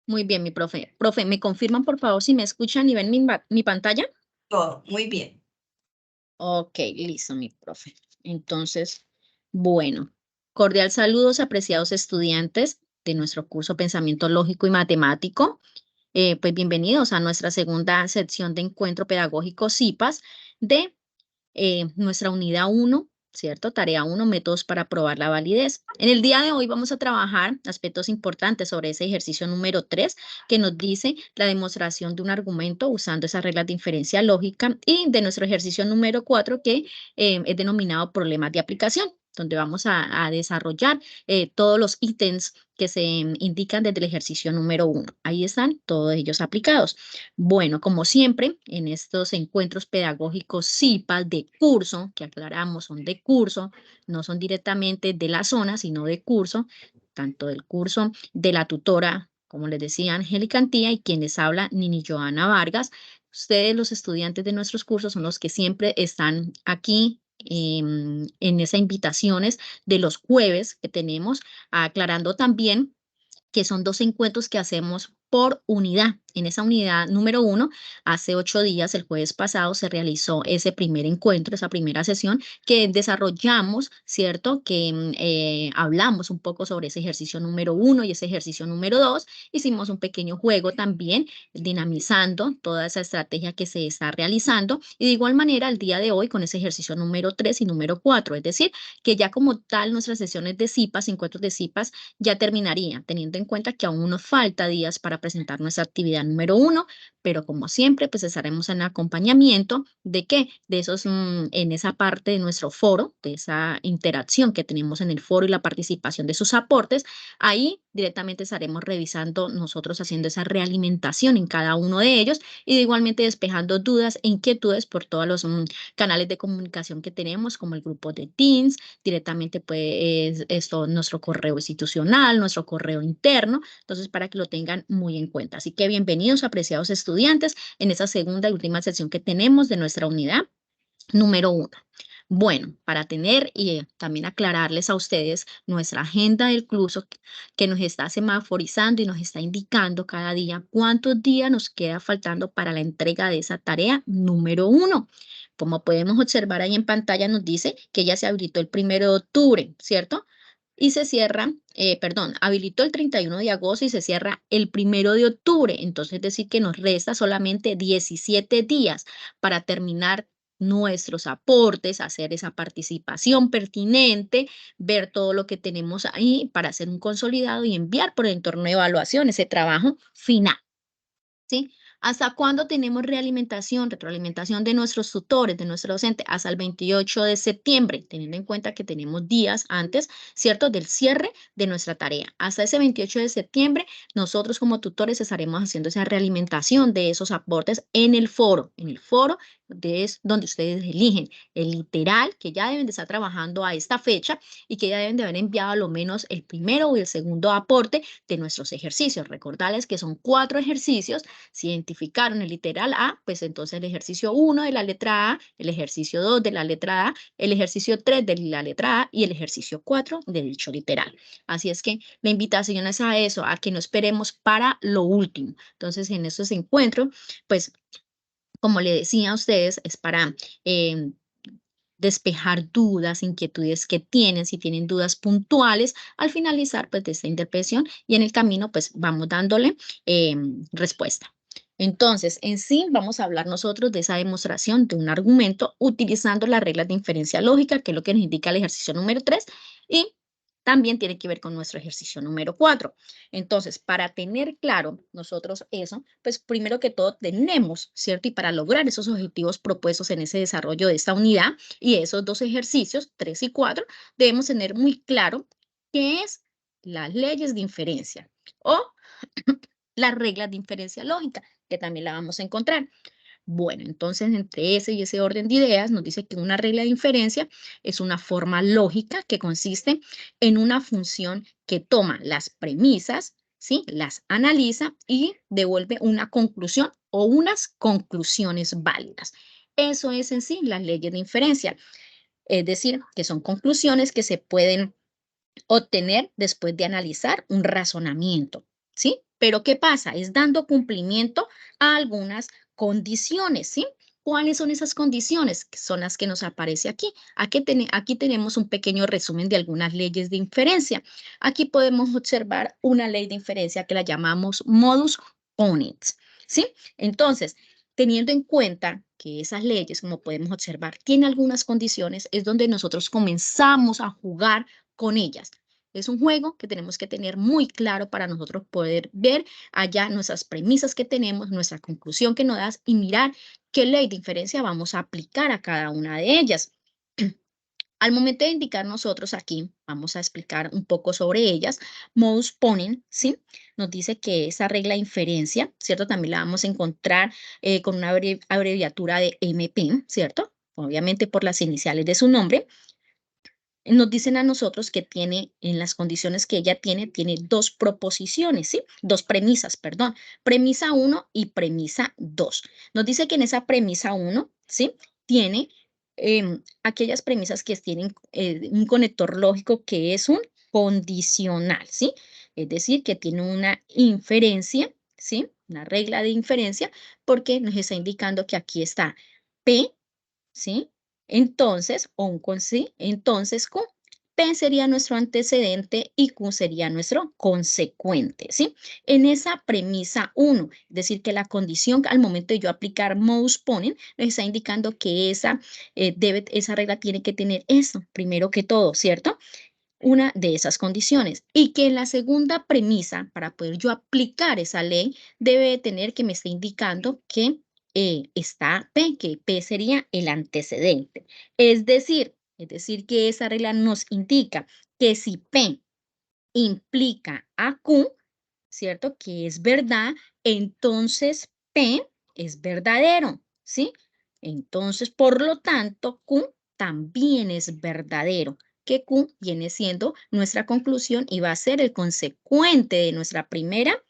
Muy bien, mi profe. Profe, ¿me confirman por favor si me escuchan y ven mi pantalla? Todo, muy bien. Ok, listo, mi profe. Entonces, bueno, cordial saludos, apreciados estudiantes de nuestro curso Pensamiento Lógico y Matemático. Pues bienvenidos a nuestra segunda sección de encuentro pedagógico CIPAS de nuestra unidad uno, ¿cierto? Tarea uno, métodos para probar la validez. En el día de hoy vamos a trabajar aspectos importantes sobre ese ejercicio número 3 que nos dice la demostración de un argumento usando esas reglas de inferencia lógica y de nuestro ejercicio número 4 que es denominado problemas de aplicación, donde vamos a desarrollar todos los ítems que se indican desde el ejercicio número 1. Ahí están todos ellos aplicados. Bueno, como siempre, en estos encuentros pedagógicos CIPAS de curso, que aclaramos son de curso, no son directamente de la zona, sino de curso, tanto del curso de la tutora, como les decía, Angélica Antía, y quienes habla Nini Joana Vargas. Ustedes, los estudiantes de nuestros cursos, son los que siempre están aquí en esas invitaciones de los jueves que tenemos, aclarando también que son 2 encuentros que hacemos por unidad. En esa unidad número 1, hace 8 días, el jueves pasado, se realizó ese primer encuentro, esa primera sesión que desarrollamos, ¿cierto? Que hablamos un poco sobre ese ejercicio número 1 y ese ejercicio número 2. Hicimos un pequeño juego también, dinamizando toda esa estrategia que se está realizando. Y de igual manera, el día de hoy, con ese ejercicio número 3 y número 4, es decir, que ya como tal nuestras sesiones de CIPAS, encuentros de CIPAS, ya terminaría, teniendo en cuenta que aún nos falta días para presentar nuestra actividad número 1, pero como siempre, pues estaremos en acompañamiento de qué, de esos, en esa parte de nuestro foro, de esa interacción que tenemos en el foro y la participación de sus aportes. Ahí directamente estaremos revisando nosotros, haciendo esa realimentación en cada uno de ellos y de igualmente despejando dudas e inquietudes por todos los canales de comunicación que tenemos, como el grupo de Teams, directamente pues esto, nuestro correo institucional, nuestro correo interno, entonces para que lo tengan muy en cuenta. Así que bienvenidos, apreciados estudiantes, en esa segunda y última sección que tenemos de nuestra unidad número 1. Bueno, para tener y también aclararles a ustedes nuestra agenda del curso que nos está semaforizando y nos está indicando cada día cuántos días nos queda faltando para la entrega de esa tarea número 1. Como podemos observar ahí en pantalla, nos dice que ya se habilitó el 1 de octubre, ¿cierto? Y se cierra, perdón, habilitó el 31 de agosto y se cierra el 1 de octubre. Entonces, es decir, que nos resta solamente 17 días para terminar nuestros aportes, hacer esa participación pertinente, ver todo lo que tenemos ahí para hacer un consolidado y enviar por el entorno de evaluación ese trabajo final. ¿Sí? ¿Hasta cuándo tenemos realimentación, retroalimentación de nuestros tutores, de nuestro docente? Hasta el 28 de septiembre, teniendo en cuenta que tenemos días antes, ¿cierto?, del cierre de nuestra tarea. Hasta ese 28 de septiembre, nosotros como tutores estaremos haciendo esa realimentación de esos aportes en el foro. En el foro es donde ustedes eligen el literal, que ya deben de estar trabajando a esta fecha y que ya deben de haber enviado a lo menos el primero o el segundo aporte de nuestros ejercicios. Recordarles que son 4 ejercicios. Si identificaron el literal A, pues entonces el ejercicio 1 de la letra A, el ejercicio 2 de la letra A, el ejercicio 3 de la letra A y el ejercicio 4 de dicho literal. Así es que la invitación es a eso, a que no esperemos para lo último. Entonces, en estos encuentros, pues, como le decía a ustedes, es para despejar dudas, inquietudes que tienen, si tienen dudas puntuales, al finalizar pues de esta intervención y en el camino pues vamos dándole respuesta. Entonces, en sí, vamos a hablar nosotros de esa demostración de un argumento utilizando las reglas de inferencia lógica, que es lo que nos indica el ejercicio número 3, y también tiene que ver con nuestro ejercicio número 4. Entonces, para tener claro nosotros eso, pues primero que todo tenemos, ¿cierto? Y para lograr esos objetivos propuestos en ese desarrollo de esta unidad y esos 2 ejercicios, 3 y 4, debemos tener muy claro qué es las leyes de inferencia o las reglas de inferencia lógica, que también la vamos a encontrar. Bueno, entonces entre ese y ese orden de ideas nos dice que una regla de inferencia es una forma lógica que consiste en una función que toma las premisas, ¿sí? Las analiza y devuelve una conclusión o unas conclusiones válidas. Eso es en sí las leyes de inferencia, es decir, que son conclusiones que se pueden obtener después de analizar un razonamiento. ¿sí? Pero ¿qué pasa? Es dando cumplimiento a algunas condiciones, ¿sí? ¿Cuáles son esas condiciones? Que son las que nos aparece aquí. Aquí tenemos un pequeño resumen de algunas leyes de inferencia. Aquí podemos observar una ley de inferencia que la llamamos modus ponens, ¿sí? Entonces, teniendo en cuenta que esas leyes, como podemos observar, tienen algunas condiciones, es donde nosotros comenzamos a jugar con ellas. Es un juego que tenemos que tener muy claro para nosotros poder ver allá nuestras premisas que tenemos, nuestra conclusión que nos da y mirar qué ley de inferencia vamos a aplicar a cada una de ellas. Al momento de indicar nosotros aquí, vamos a explicar un poco sobre ellas. Modus ponens, ¿sí? Nos dice que esa regla de inferencia, ¿cierto? También la vamos a encontrar con una abreviatura de MP, ¿cierto? Obviamente por las iniciales de su nombre. Nos dicen a nosotros que tiene, en las condiciones que ella tiene dos proposiciones, ¿sí? Dos premisas, perdón. Premisa 1 y premisa 2. Nos dice que en esa premisa 1, ¿sí? Tiene aquellas premisas que tienen un conector lógico que es un condicional, ¿sí? Es decir, que tiene una inferencia, ¿sí? Una regla de inferencia, porque nos está indicando que aquí está P, ¿sí? Entonces, o un con sí, entonces Q. P sería nuestro antecedente y Q sería nuestro consecuente, ¿sí? En esa premisa 1, es decir, que la condición al momento de yo aplicar modus ponens, nos está indicando que esa regla tiene que tener eso, primero que todo, ¿cierto? Una de esas condiciones. Y que en la segunda premisa, para poder yo aplicar esa ley, debe de tener que me esté indicando que está P, que P sería el antecedente. Es decir, que esa regla nos indica que si P implica a Q, ¿cierto? Que es verdad, entonces P es verdadero, ¿sí? Entonces, por lo tanto, Q también es verdadero, que Q viene siendo nuestra conclusión y va a ser el consecuente de nuestra primera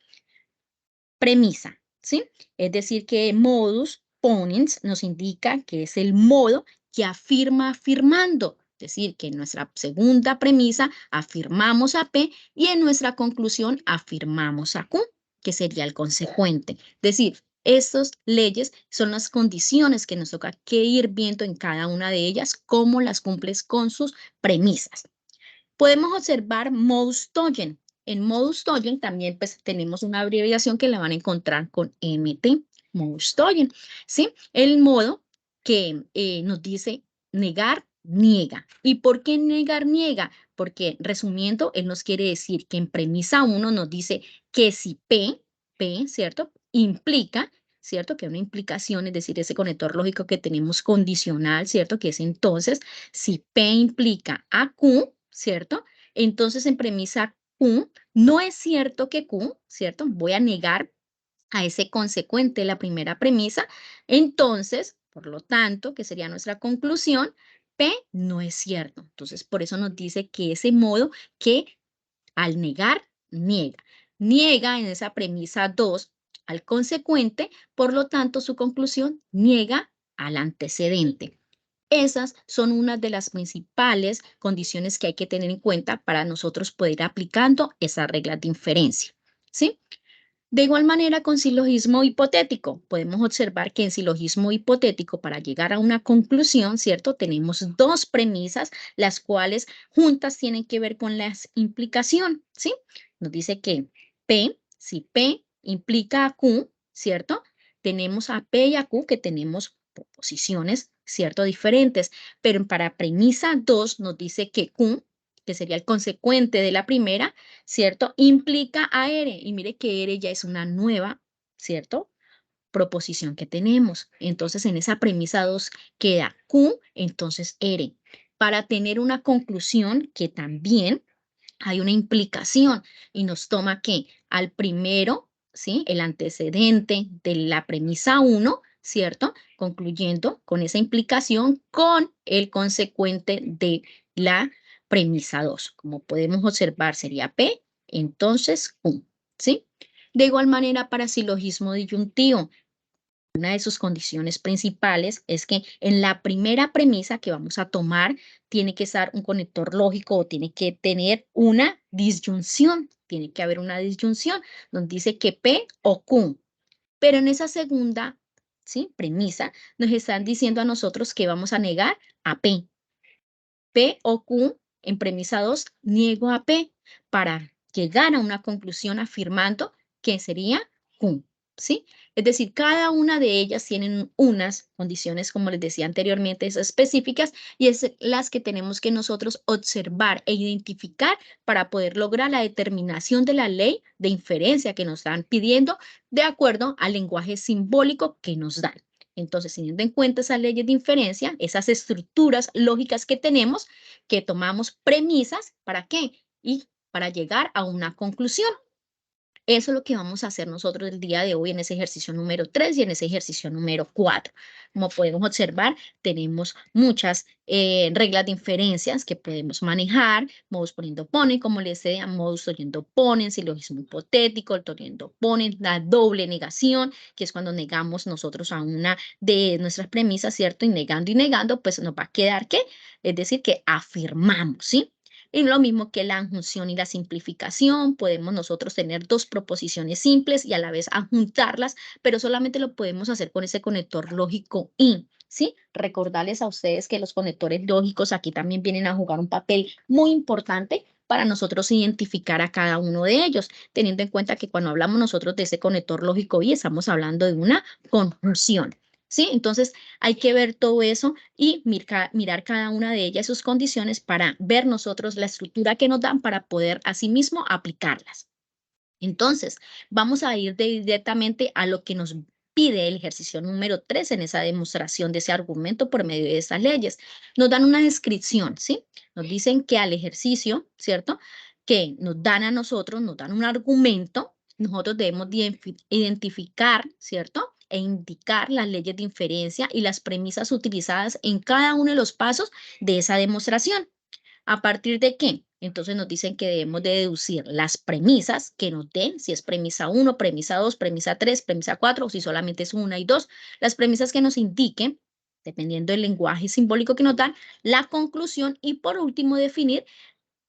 premisa, ¿sí? Es decir, que modus ponens nos indica que es el modo que afirma afirmando. Es decir, que en nuestra segunda premisa afirmamos a P y en nuestra conclusión afirmamos a Q, que sería el consecuente. Es decir, estas leyes son las condiciones que nos toca que ir viendo en cada una de ellas, cómo las cumples con sus premisas. Podemos observar modus tollens. En modus tollens también pues, tenemos una abreviación que la van a encontrar con MT, modus tollens, ¿sí? El modo que nos dice negar, niega. ¿Y por qué negar, niega? Porque resumiendo, él nos quiere decir que en premisa 1 nos dice que si P, ¿cierto? Implica, ¿cierto? Que una implicación, es decir, ese conector lógico que tenemos condicional, ¿cierto? Que es entonces, si P implica a Q, ¿cierto? Entonces, en premisa Q, no es cierto que Q, ¿cierto? Voy a negar a ese consecuente de la primera premisa. Entonces, por lo tanto, que sería nuestra conclusión, P no es cierto. Entonces, por eso nos dice que ese modo que al negar, niega. Niega en esa premisa 2 al consecuente, por lo tanto, su conclusión niega al antecedente. Esas son una de las principales condiciones que hay que tener en cuenta para nosotros poder ir aplicando esas reglas de inferencia, ¿sí? De igual manera, con silogismo hipotético, podemos observar que en silogismo hipotético, para llegar a una conclusión, ¿cierto? Tenemos dos premisas, las cuales juntas tienen que ver con la implicación, ¿sí? Nos dice que P, si P implica a Q, ¿cierto? Tenemos a P y a Q que tenemos proposiciones, ¿cierto? Diferentes, pero para premisa 2 nos dice que Q, que sería el consecuente de la primera, ¿cierto? Implica a R. Y mire que R ya es una nueva, ¿cierto? Proposición que tenemos. Entonces, en esa premisa 2 queda Q, entonces R. Para tener una conclusión que también hay una implicación y nos toma que al primero, ¿sí? El antecedente de la premisa 1, ¿cierto? Concluyendo con esa implicación con el consecuente de la premisa 2. Como podemos observar, sería P, entonces Q, ¿sí? De igual manera, para silogismo disyuntivo, una de sus condiciones principales es que en la primera premisa que vamos a tomar tiene que estar un conector lógico o tiene que tener una disyunción. Tiene que haber una disyunción donde dice que P o Q. Pero en esa segunda, ¿sí?, premisa nos están diciendo a nosotros que vamos a negar a P. P o Q, en premisa 2, niego a P para llegar a una conclusión afirmando que sería Q, ¿sí? Es decir, cada una de ellas tienen unas condiciones, como les decía anteriormente, específicas, y es las que tenemos que nosotros observar e identificar para poder lograr la determinación de la ley de inferencia que nos están pidiendo de acuerdo al lenguaje simbólico que nos dan. Entonces, teniendo en cuenta esas leyes de inferencia, esas estructuras lógicas que tenemos, que tomamos premisas, ¿para qué? Y para llegar a una conclusión. Eso es lo que vamos a hacer nosotros el día de hoy en ese ejercicio número 3 y en ese ejercicio número 4. Como podemos observar, tenemos muchas reglas de inferencias que podemos manejar, modus poniendo ponen, como les decía, modus oyendo ponen, silogismo hipotético, el toriendo ponen, la doble negación, que es cuando negamos nosotros a una de nuestras premisas, ¿cierto? Y negando, pues nos va a quedar ¿qué? Es decir, que afirmamos, ¿sí? Y lo mismo que la adjunción y la simplificación, podemos nosotros tener dos proposiciones simples y a la vez adjuntarlas, pero solamente lo podemos hacer con ese conector lógico y, ¿sí? Recordarles a ustedes que los conectores lógicos aquí también vienen a jugar un papel muy importante para nosotros identificar a cada uno de ellos, teniendo en cuenta que cuando hablamos nosotros de ese conector lógico y estamos hablando de una conjunción, ¿sí? Entonces, hay que ver todo eso y mirar cada una de ellas, sus condiciones, para ver nosotros la estructura que nos dan para poder asimismo aplicarlas. Entonces, vamos a ir directamente a lo que nos pide el ejercicio número 3 en esa demostración de ese argumento por medio de esas leyes. Nos dan una descripción, ¿sí? Nos dicen que al ejercicio, ¿cierto? Que nos dan a nosotros, nos dan un argumento, nosotros debemos identificar, ¿cierto? E indicar las leyes de inferencia y las premisas utilizadas en cada uno de los pasos de esa demostración. ¿A partir de qué? Entonces nos dicen que debemos de deducir las premisas que nos den, si es premisa 1, premisa 2, premisa 3, premisa 4, o si solamente es 1 y 2, las premisas que nos indiquen, dependiendo del lenguaje simbólico que nos dan, la conclusión y por último definir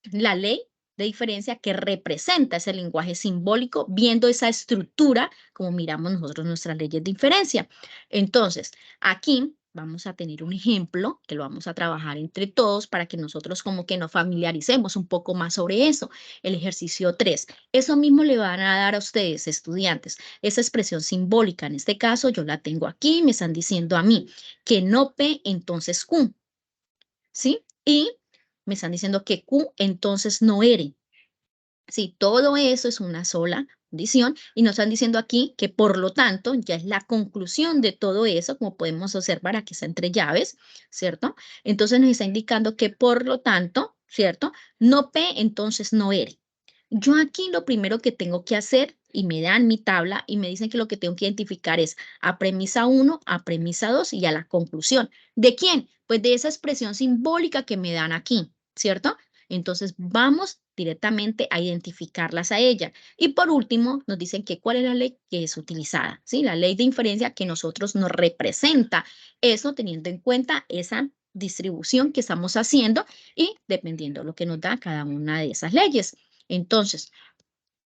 la ley de diferencia que representa ese lenguaje simbólico, viendo esa estructura como miramos nosotros nuestras leyes de inferencia. Entonces, aquí vamos a tener un ejemplo que lo vamos a trabajar entre todos para que nosotros como que nos familiaricemos un poco más sobre eso. El ejercicio 3. Eso mismo le van a dar a ustedes, estudiantes, esa expresión simbólica. En este caso, yo la tengo aquí, me están diciendo a mí que no P, entonces Q, ¿sí? Y me están diciendo que Q entonces no R. Sí, todo eso es una sola condición y nos están diciendo aquí que por lo tanto ya es la conclusión de todo eso, como podemos observar aquí está entre llaves, ¿cierto? Entonces nos está indicando que por lo tanto, ¿cierto? No P, entonces no R. Yo aquí lo primero que tengo que hacer, y me dan mi tabla y me dicen que lo que tengo que identificar es a premisa 1, a premisa 2 y a la conclusión. ¿De quién? Pues de esa expresión simbólica que me dan aquí, ¿cierto? Entonces vamos directamente a identificarlas a ella. Y por último, nos dicen que cuál es la ley que es utilizada, ¿sí? La ley de inferencia que nosotros nos representa. Eso teniendo en cuenta esa distribución que estamos haciendo y dependiendo de lo que nos da cada una de esas leyes. Entonces,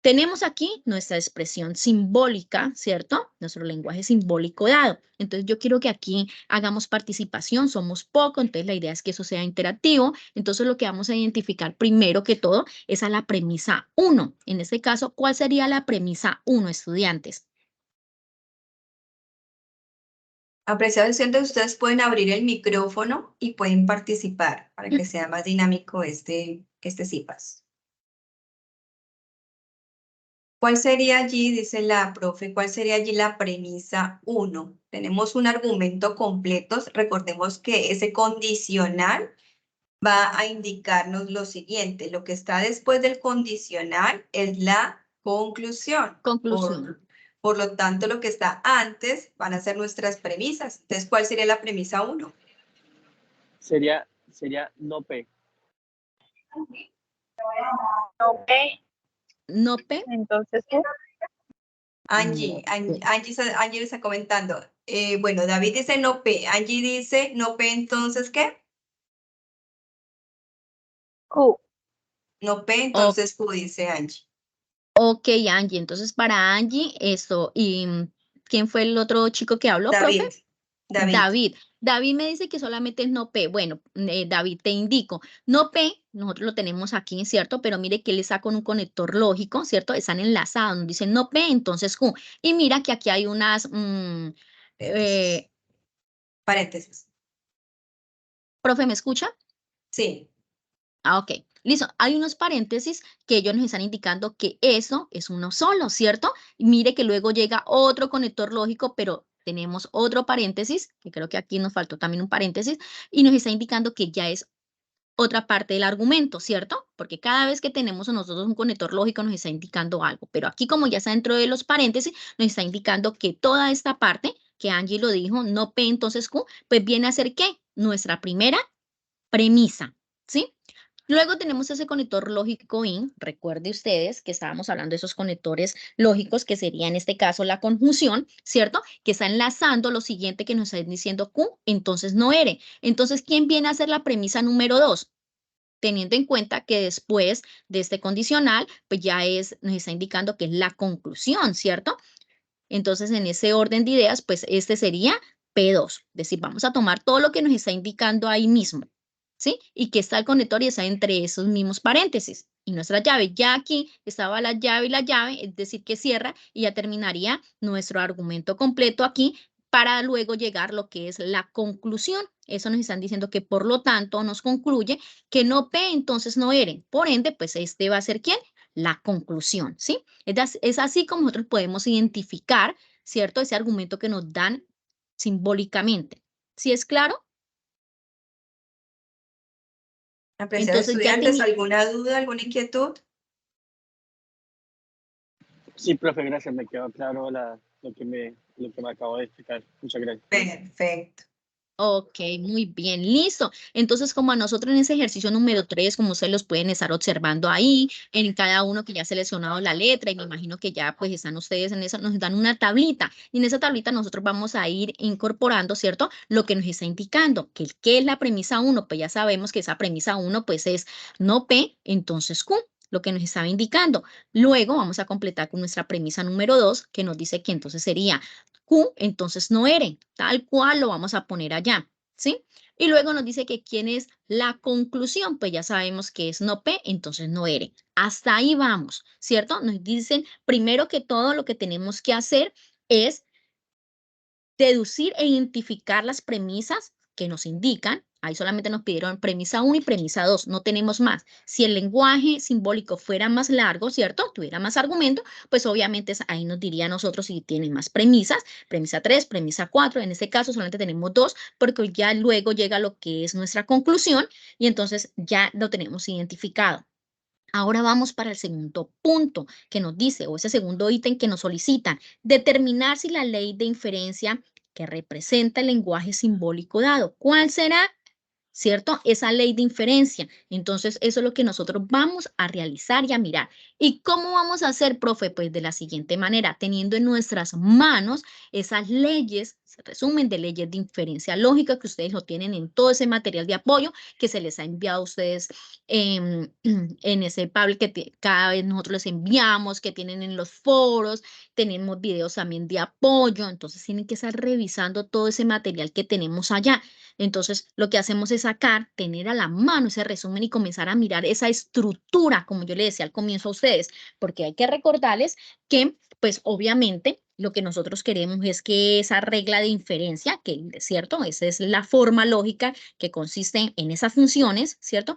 tenemos aquí nuestra expresión simbólica, ¿cierto? Nuestro lenguaje simbólico dado. Entonces, yo quiero que aquí hagamos participación, somos poco, entonces la idea es que eso sea interactivo. Entonces, lo que vamos a identificar primero que todo es a la premisa 1. En este caso, ¿cuál sería la premisa 1, estudiantes? Apreciados estudiantes, ustedes pueden abrir el micrófono y pueden participar para que sea más dinámico este CIPAS. ¿Cuál sería allí, dice la profe, cuál sería allí la premisa 1? Tenemos un argumento completo. Recordemos que ese condicional va a indicarnos lo siguiente. Lo que está después del condicional es la conclusión. Conclusión. Por lo tanto, lo que está antes van a ser nuestras premisas. Entonces, ¿cuál sería la premisa 1? Sería no P. No P, No P. entonces Q. Angie le está comentando. Bueno, David dice no P. Angie dice no P, entonces, ¿qué? Q. No P, entonces Q, dice Angie. Ok, Angie, entonces para Angie, esto, ¿y quién fue el otro chico que habló, profe? David. David me dice que solamente es no P. Bueno, David, te indico, no P, nosotros lo tenemos aquí, ¿cierto? Pero mire que él está con un conector lógico, ¿cierto? Están enlazados, nos dicen no P, entonces Q. Y mira que aquí hay unas, Paréntesis. profe, ¿me escucha? Sí. Ah, ok, listo. Hay unos paréntesis que ellos nos están indicando que eso es uno solo, ¿cierto? Y mire que luego llega otro conector lógico, pero tenemos otro paréntesis, que creo que aquí nos faltó también un paréntesis, y nos está indicando que ya es otra parte del argumento, ¿cierto? Porque cada vez que tenemos nosotros un conector lógico nos está indicando algo, pero aquí como ya está dentro de los paréntesis, nos está indicando que toda esta parte, que Angie lo dijo, no P, entonces Q, pues viene a ser ¿qué? Nuestra primera premisa, ¿sí? Luego tenemos ese conector lógico IN. Recuerde ustedes que estábamos hablando de esos conectores lógicos, que sería en este caso la conjunción, ¿cierto? Que está enlazando lo siguiente que nos está diciendo Q, entonces no ERE. Entonces, ¿quién viene a ser la premisa número 2? Teniendo en cuenta que después de este condicional, pues ya nos está indicando que es la conclusión, ¿cierto? Entonces, en ese orden de ideas, pues este sería P2. Es decir, vamos a tomar todo lo que nos está indicando ahí mismo, ¿sí? Y que está el conector y está entre esos mismos paréntesis. Y nuestra llave, ya aquí estaba la llave y la llave, es decir, que cierra y ya terminaría nuestro argumento completo aquí para luego llegar lo que es la conclusión. Eso nos están diciendo que por lo tanto nos concluye que no P, entonces no ERE. Por ende, pues este va a ser ¿quién? La conclusión, ¿sí? Es así como nosotros podemos identificar, ¿cierto? Ese argumento que nos dan simbólicamente. ¿Sí es claro? Apreciados Entonces ya estudiantes, ¿alguna duda, alguna inquietud? Sí, profe, gracias. Me quedó claro lo que me acabo de explicar. Muchas gracias. Perfecto. Ok, muy bien, listo. Entonces, como a nosotros en ese ejercicio número 3, como ustedes los pueden estar observando ahí, en cada uno que ya ha seleccionado la letra, y me imagino que ya pues están ustedes en eso, nos dan una tablita, y en esa tablita nosotros vamos a ir incorporando, ¿cierto? Lo que nos está indicando, que ¿qué es la premisa 1? Pues ya sabemos que esa premisa 1 pues es no P, entonces Q, lo que nos estaba indicando. Luego vamos a completar con nuestra premisa número 2, que nos dice que entonces sería Q, entonces no ERE, tal cual lo vamos a poner allá, ¿sí? Y luego nos dice que quién es la conclusión, pues ya sabemos que es no P, entonces no ERE. Hasta ahí vamos, ¿cierto? Nos dicen primero que todo lo que tenemos que hacer es deducir e identificar las premisas que nos indican. Ahí solamente nos pidieron premisa 1 y premisa 2, no tenemos más. Si el lenguaje simbólico fuera más largo, ¿cierto? Tuviera más argumento, pues obviamente ahí nos diría a nosotros si tienen más premisas, premisa 3, premisa 4, en este caso solamente tenemos 2, porque ya luego llega lo que es nuestra conclusión y entonces ya lo tenemos identificado. Ahora vamos para el segundo punto que nos dice, o ese segundo ítem que nos solicitan, determinar si la ley de inferencia que representa el lenguaje simbólico dado, ¿cuál será? ¿Cierto? Esa ley de inferencia. Entonces, eso es lo que nosotros vamos a realizar y a mirar. ¿Y cómo vamos a hacer, profe? Pues de la siguiente manera, teniendo en nuestras manos esas leyes, se resumen de leyes de inferencia lógica que ustedes lo tienen en todo ese material de apoyo que se les ha enviado a ustedes en ese Pablo que cada vez nosotros les enviamos, que tienen en los foros, tenemos videos también de apoyo, entonces tienen que estar revisando todo ese material que tenemos allá. Entonces, lo que hacemos es sacar, tener a la mano ese resumen y comenzar a mirar esa estructura, como yo le decía al comienzo a ustedes, porque hay que recordarles que, pues, obviamente, lo que nosotros queremos es que esa regla de inferencia, que, ¿cierto? Esa es la forma lógica que consiste en esas funciones, ¿cierto?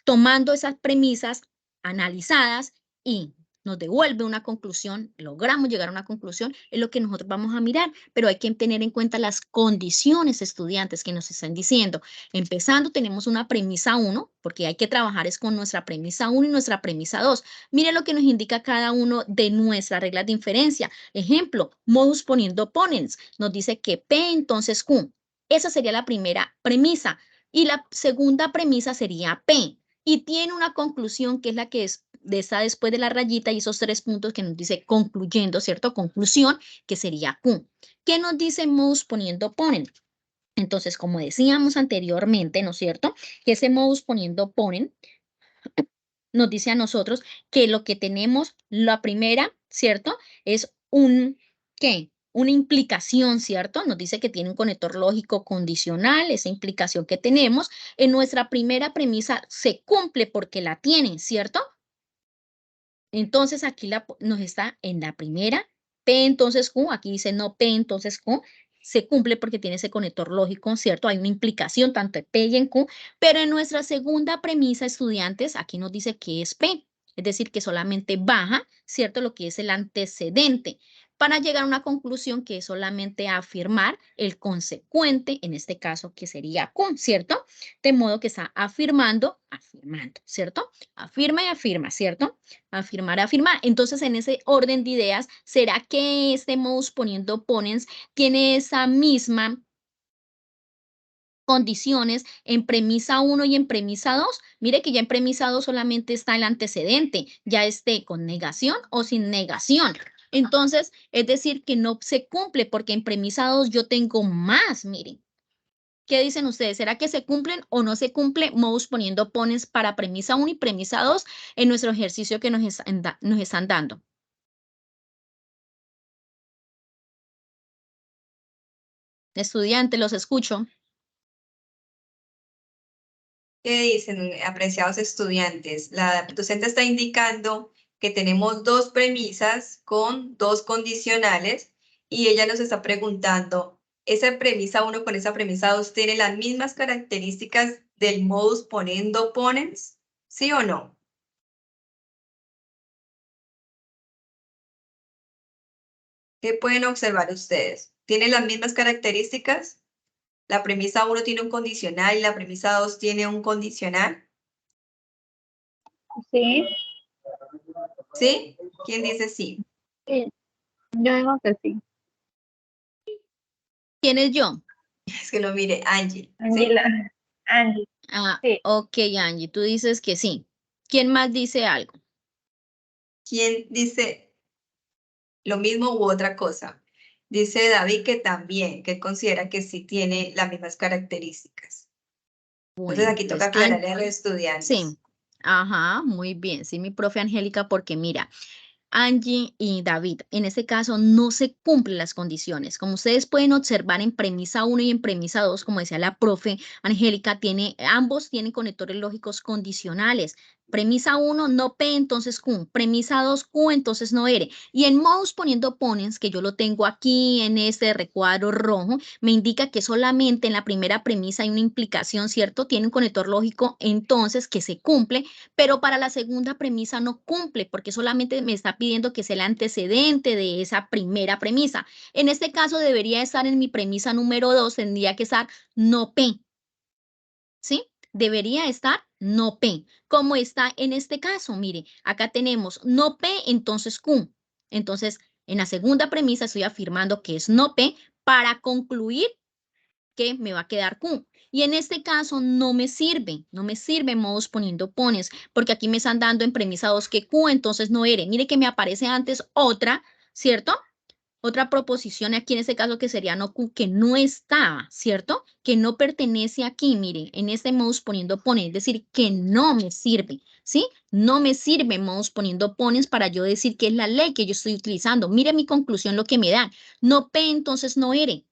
Tomando esas premisas analizadas y nos devuelve una conclusión, logramos llegar a una conclusión, es lo que nosotros vamos a mirar, pero hay que tener en cuenta las condiciones estudiantes que nos están diciendo. Empezando, tenemos una premisa 1, porque hay que trabajar es con nuestra premisa 1 y nuestra premisa 2. Mire lo que nos indica cada uno de nuestras reglas de inferencia. Ejemplo, modus poniendo ponens, nos dice que P entonces Q. Esa sería la primera premisa. Y la segunda premisa sería P. y tiene una conclusión que es la que está después de la rayita y esos 3 puntos que nos dice concluyendo, ¿cierto? Conclusión, que sería Q. ¿Qué nos dice modus poniendo ponen? Entonces, como decíamos anteriormente, ¿no es cierto? Que ese modus poniendo ponen nos dice a nosotros que lo que tenemos, la primera, ¿cierto? Es ¿qué? Una implicación, ¿cierto? Nos dice que tiene un conector lógico condicional, esa implicación que tenemos. En nuestra primera premisa se cumple porque la tienen, ¿cierto? Entonces aquí nos está en la primera, P entonces Q, aquí dice no P entonces Q, se cumple porque tiene ese conector lógico, ¿cierto? Hay una implicación tanto en P y en Q, pero en nuestra segunda premisa, estudiantes, aquí nos dice que es P, es decir, que solamente baja, ¿cierto? Lo que es el antecedente, para llegar a una conclusión que es solamente afirmar el consecuente, en este caso que sería Q, ¿cierto? De modo que está afirmando, ¿cierto? Afirma y afirma, ¿cierto? Afirmar, afirmar. Entonces, en ese orden de ideas, ¿será que este modus poniendo ponens tiene esa misma condiciones en premisa 1 y en premisa 2? Mire que ya en premisa 2 solamente está el antecedente, ya esté con negación o sin negación. Entonces, es decir, que no se cumple porque en premisa 2 yo tengo más, miren. ¿Qué dicen ustedes? ¿Será que se cumplen o no se cumple modus poniendo ponens para premisa 1 y premisa 2 en nuestro ejercicio que nos están dando? Estudiante, los escucho. ¿Qué dicen, apreciados estudiantes? La docente está indicando que tenemos 2 premisas con 2 condicionales y ella nos está preguntando, ¿esa premisa 1 con esa premisa 2 tiene las mismas características del modus ponendo ponens? ¿Sí o no? ¿Qué pueden observar ustedes? ¿Tienen las mismas características? La premisa 1 tiene un condicional y la premisa 2 tiene un condicional. Sí, ¿Sí? ¿Quién dice sí? sí. Yo digo que sí. ¿Quién es yo? Es que no mire, Angie. ¿Sí? Angela, Angie, Ah, sí. ok, Angie, tú dices que sí. ¿Quién más dice algo? ¿Quién dice lo mismo u otra cosa? Dice David que también, que él considera que sí tiene las mismas características. Entonces Bueno, aquí toca entonces, aclararle a los sí, estudiantes. ajá, muy bien, sí, mi profe Angélica, porque mira, Angie y David, en este caso no se cumplen las condiciones. Como ustedes pueden observar en premisa 1 y en premisa 2, como decía la profe Angélica, ambos tienen conectores lógicos condicionales. Premisa 1, no P, entonces Q. Premisa 2, Q, entonces no R. Y en modus poniendo ponens, que yo lo tengo aquí en este recuadro rojo, me indica que solamente en la primera premisa hay una implicación, ¿cierto? Tiene un conector lógico, entonces, que se cumple, pero para la segunda premisa no cumple porque solamente me está pidiendo que sea el antecedente de esa primera premisa. En este caso debería estar en mi premisa número 2, tendría que estar no P, ¿sí? Debería estar no P, como está en este caso. Mire, acá tenemos no P, entonces Q. Entonces, en la segunda premisa estoy afirmando que es no P para concluir que me va a quedar Q. Y en este caso no me sirve modus poniendo pones, porque aquí me están dando en premisa 2 que Q, entonces no R. Mire que me aparece antes otra, ¿cierto? Otra proposición aquí en este caso que sería no Q, que no estaba, ¿cierto? Que no pertenece aquí, miren, en este modus poniendo pones, es decir, que no me sirve, ¿sí? No me sirve modus poniendo pones para yo decir que es la ley que yo estoy utilizando. Mire mi conclusión, lo que me dan. No P, entonces no R.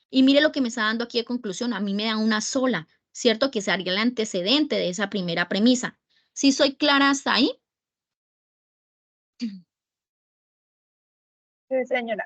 Y mire lo que me está dando aquí de conclusión, a mí me da una sola, ¿cierto? Que sería el antecedente de esa primera premisa. ¿Sí soy clara hasta ahí? Sí, señora.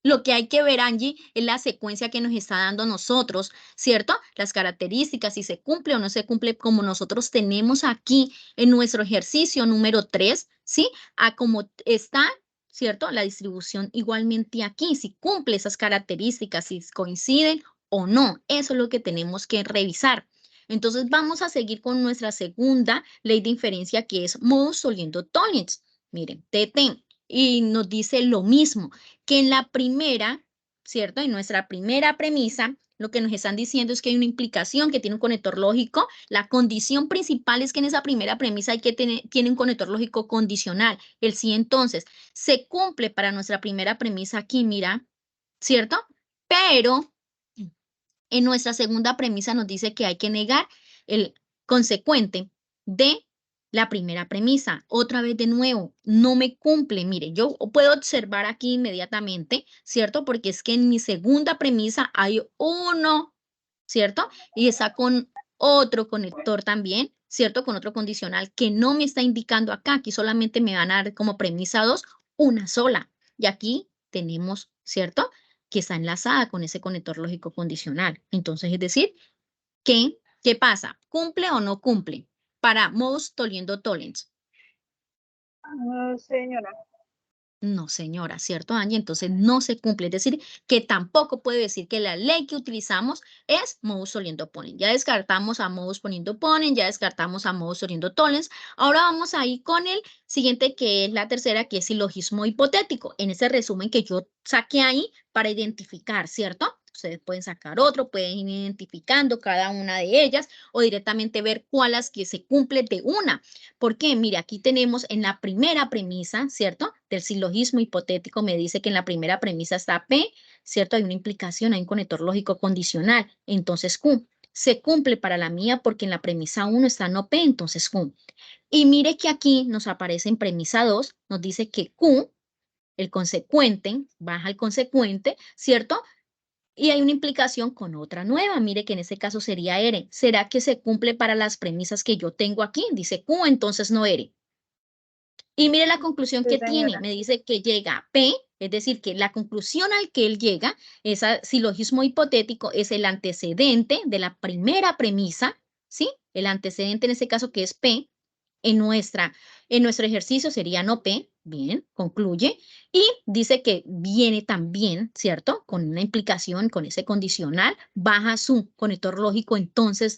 Lo que hay que ver, Angie, es la secuencia que nos está dando nosotros, ¿cierto? Las características, si se cumple o no se cumple, como nosotros tenemos aquí en nuestro ejercicio número 3, ¿sí? A como está, ¿cierto? La distribución igualmente aquí, si cumple esas características, si coinciden o no. Eso es lo que tenemos que revisar. Entonces, vamos a seguir con nuestra segunda ley de inferencia, que es modus oliendo tollens. Miren, TT, y nos dice lo mismo que en la primera, ¿cierto? En nuestra primera premisa, lo que nos están diciendo es que hay una implicación que tiene un conector lógico. La condición principal es que en esa primera premisa hay que tiene un conector lógico condicional. El sí, entonces, se cumple para nuestra primera premisa aquí, mira, ¿cierto? Pero en nuestra segunda premisa nos dice que hay que negar el consecuente de la primera premisa. Otra vez de nuevo, no me cumple. Mire, yo puedo observar aquí inmediatamente, ¿cierto? Porque es que en mi segunda premisa hay uno, ¿cierto? Y está con otro conector también, ¿cierto? Con otro condicional que no me está indicando acá. Aquí solamente me van a dar como premisa 2 una sola. Y aquí tenemos, ¿cierto?, que está enlazada con ese conector lógico condicional. Entonces, es decir, ¿qué pasa? ¿Cumple o no cumple? Para most toliendo tollens. No, señora. No, señora, ¿cierto, Angie? Entonces no se cumple. Es decir, que tampoco puede decir que la ley que utilizamos es modus oliendo ponens. Ya descartamos a modus poniendo ponens, ya descartamos a modus oliendo tollens. Ahora vamos a ir con el siguiente, que es la tercera, que es silogismo hipotético. En ese resumen que yo saqué ahí para identificar, ¿cierto? Ustedes pueden sacar otro, pueden ir identificando cada una de ellas o directamente ver cuáles que se cumple de una. Porque, mire, aquí tenemos en la primera premisa, ¿cierto? Del silogismo hipotético me dice que en la primera premisa está P, ¿cierto? Hay una implicación, hay un conector lógico condicional. Entonces, Q se cumple para la mía porque en la premisa 1 está no P, entonces Q. Y mire que aquí nos aparece en premisa 2, nos dice que Q, el consecuente, baja el consecuente, ¿cierto? Y hay una implicación con otra nueva. Mire que en este caso sería R. ¿Será que se cumple para las premisas que yo tengo aquí? Dice Q, entonces no R. Y mire la conclusión Sí, que tiene. señora. Me dice que llega a P, es decir, que la conclusión al que él llega, ese silogismo hipotético, es el antecedente de la primera premisa, ¿sí? El antecedente en este caso que es P, en nuestro ejercicio sería no P, bien, concluye, y dice que viene también, ¿cierto? Con una implicación, con ese condicional, baja su conector lógico, entonces,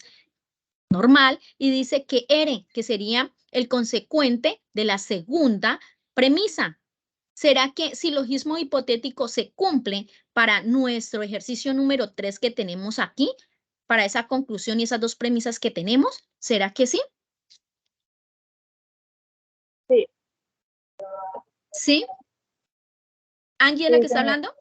normal, y dice que R, que sería el consecuente de la segunda premisa. ¿Será que silogismo hipotético se cumple para nuestro ejercicio número 3 que tenemos aquí? Para esa conclusión y esas dos premisas que tenemos, ¿será que sí? Sí. ¿Sí? ¿Angie es la Sí, que está señora. hablando?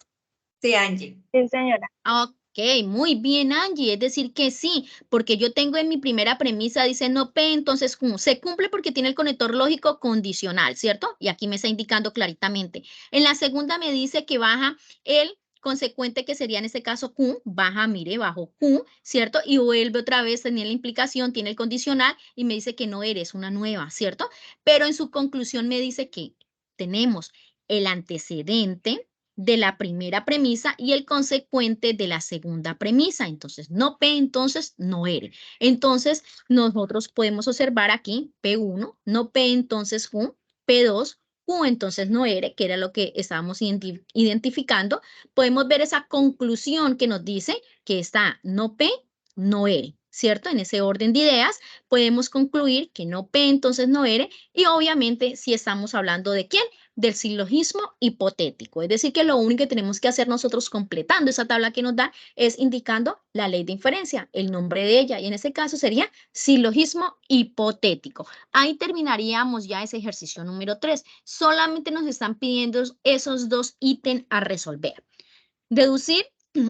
Sí, Angie. Sí, señora. Ok, muy bien, Angie. Es decir que sí, porque yo tengo en mi primera premisa, dice no P, entonces Q. Se cumple porque tiene el conector lógico condicional, ¿cierto? Y aquí me está indicando claritamente. En la segunda me dice que baja el consecuente, que sería en este caso Q, baja, mire, bajo Q, ¿cierto? Y vuelve otra vez, tenía la implicación, tiene el condicional y me dice que no eres una nueva, ¿cierto? Pero en su conclusión me dice que tenemos el antecedente de la primera premisa y el consecuente de la segunda premisa. Entonces, no P, entonces no R. Entonces, nosotros podemos observar aquí P1, no P, entonces Q, P2, Q, entonces no R, que era lo que estábamos identificando. Podemos ver esa conclusión que nos dice que está no P, no R, ¿cierto? En ese orden de ideas, podemos concluir que no P, entonces no R, y obviamente si estamos hablando de ¿quién? Del silogismo hipotético. Es decir, que lo único que tenemos que hacer nosotros completando esa tabla que nos da es indicando la ley de inferencia, el nombre de ella, y en este caso sería silogismo hipotético. Ahí terminaríamos ya ese ejercicio número 3. Solamente nos están pidiendo esos dos ítems a resolver. Deducir,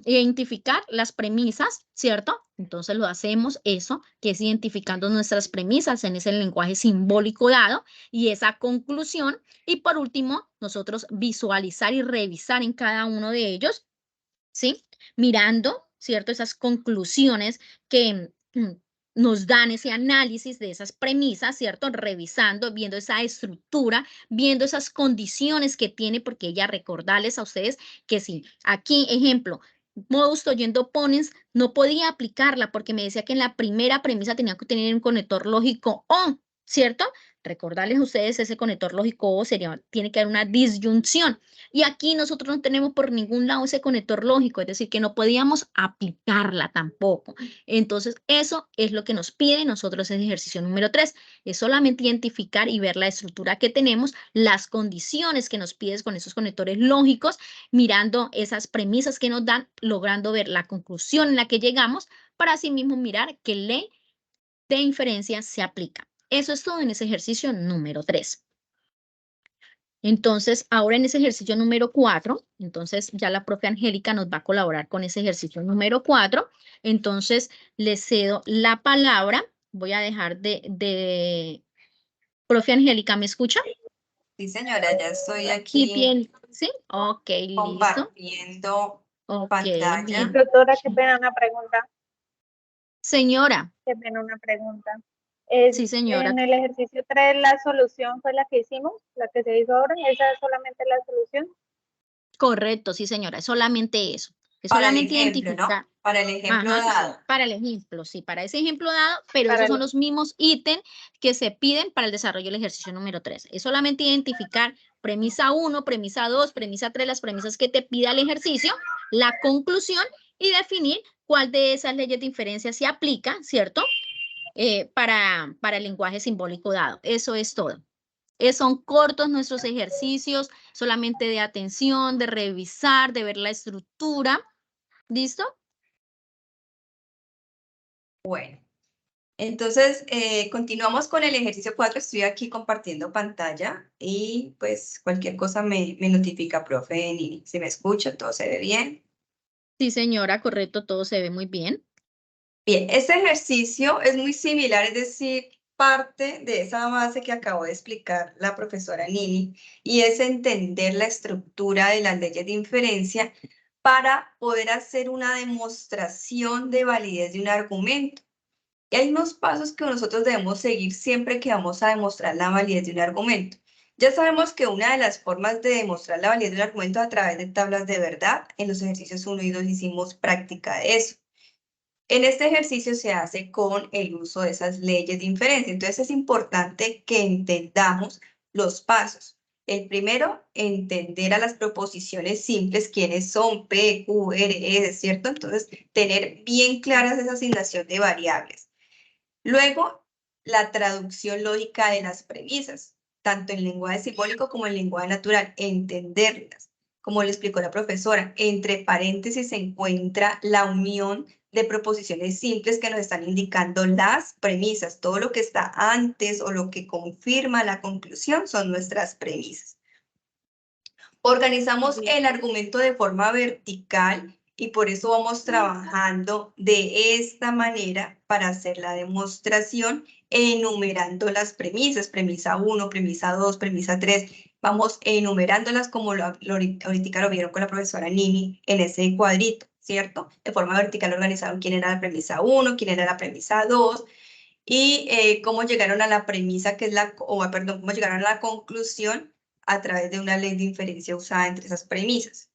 identificar las premisas, ¿cierto? Entonces lo hacemos eso, que es identificando nuestras premisas en ese lenguaje simbólico dado y esa conclusión. Y por último, nosotros visualizar y revisar en cada uno de ellos, ¿sí? Mirando, ¿cierto? Esas conclusiones que nos dan ese análisis de esas premisas, ¿cierto? Revisando, viendo esa estructura, viendo esas condiciones que tiene, porque ella recordarles a ustedes que sí, aquí, ejemplo, modus tollendo ponens, no podía aplicarla porque me decía que en la primera premisa tenía que tener un conector lógico O, ¿cierto? Recordarles a ustedes ese conector lógico O tiene que haber una disyunción. Y aquí nosotros no tenemos por ningún lado ese conector lógico, es decir, que no podíamos aplicarla tampoco. Entonces, eso es lo que nos pide nosotros en ejercicio número 3. Es solamente identificar y ver la estructura que tenemos, las condiciones que nos pides con esos conectores lógicos, mirando esas premisas que nos dan, logrando ver la conclusión en la que llegamos, para así mismo mirar qué ley de inferencia se aplica. Eso es todo en ese ejercicio número 3. Entonces, ahora en ese ejercicio número 4, entonces ya la profe Angélica nos va a colaborar con ese ejercicio número 4. Entonces, le cedo la palabra. Voy a dejar Profe Angélica, ¿me escucha? Sí, señora, ya estoy Sí, aquí bien. ¿Sí? Ok, listo. compartiendo Ok, pantalla. bien. Doctora, qué pena una pregunta. Señora, Qué pena una pregunta. sí, señora. En el ejercicio 3, la solución fue la que hicimos, la que se hizo ahora. ¿Esa es solamente la solución? Correcto, sí, señora. Es solamente eso. Es Para el solamente ejemplo, identificar. ¿no? Para el ejemplo Ajá, dado. para el ejemplo, sí, para ese ejemplo dado, pero Para esos son el- los mismos ítems que se piden para el desarrollo del ejercicio número 3. Es solamente identificar premisa 1, premisa 2, premisa 3, las premisas que te pida el ejercicio, la conclusión y definir cuál de esas leyes de inferencia se aplica, ¿cierto? Para el lenguaje simbólico dado. Eso es todo. Son cortos nuestros ejercicios, solamente de atención, de revisar, de ver la estructura. ¿Listo? Bueno, entonces continuamos con el ejercicio 4. Estoy aquí compartiendo pantalla y pues cualquier cosa me notifica, profe Nini. Si me escucha, todo se ve bien. Sí, señora, correcto, todo se ve muy bien. Bien, este ejercicio es muy similar, es decir, parte de esa base que acabó de explicar la profesora Nini, y es entender la estructura de las leyes de inferencia para poder hacer una demostración de validez de un argumento. Y hay unos pasos que nosotros debemos seguir siempre que vamos a demostrar la validez de un argumento. Ya sabemos que una de las formas de demostrar la validez de un argumento es a través de tablas de verdad. En los ejercicios 1 y 2 hicimos práctica de eso. En este ejercicio se hace con el uso de esas leyes de inferencia. Entonces es importante que entendamos los pasos. El primero, entender a las proposiciones simples, quiénes son P, Q, R, S, ¿cierto? Entonces, tener bien claras esa asignación de variables. Luego, la traducción lógica de las premisas, tanto en lenguaje simbólico como en lenguaje natural, entenderlas. Como le explicó la profesora, entre paréntesis se encuentra la unión de proposiciones simples que nos están indicando las premisas. Todo lo que está antes o lo que confirma la conclusión son nuestras premisas. Organizamos el argumento de forma vertical y por eso vamos trabajando de esta manera para hacer la demostración, enumerando las premisas, premisa 1, premisa 2, premisa 3. Vamos enumerándolas como ahorita lo vieron con la profesora Nini en ese cuadrito, ¿cierto? De forma vertical organizaron quién era la premisa 1, quién era la premisa 2, y cómo llegaron a la premisa que es cómo llegaron a la conclusión a través de una ley de inferencia usada entre esas premisas.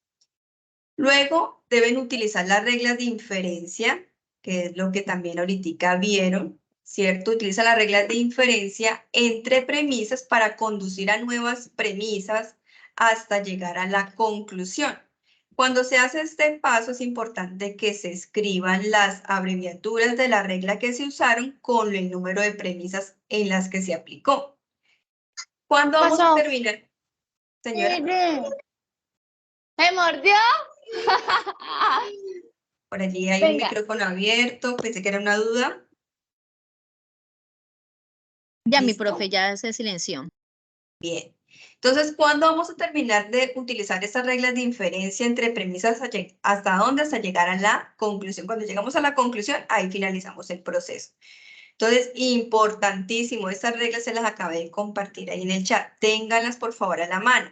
Luego deben utilizar las reglas de inferencia, que es lo que también ahorita vieron, ¿cierto? Utiliza las reglas de inferencia entre premisas para conducir a nuevas premisas hasta llegar a la conclusión. Cuando se hace este paso es importante que se escriban las abreviaturas de la regla que se usaron con el número de premisas en las que se aplicó. ¿Cuándo vamos a terminar? Señora, ¿Me mordió? por allí hay un micrófono abierto, pensé que era una duda. Ya mi ¿Listo? profe ya se silenció. Bien. Entonces, ¿cuándo vamos a terminar de utilizar estas reglas de inferencia entre premisas hasta dónde? Hasta llegar a la conclusión. Cuando llegamos a la conclusión, ahí finalizamos el proceso. Entonces, importantísimo, estas reglas se las acabé de compartir ahí en el chat. Ténganlas, por favor, a la mano.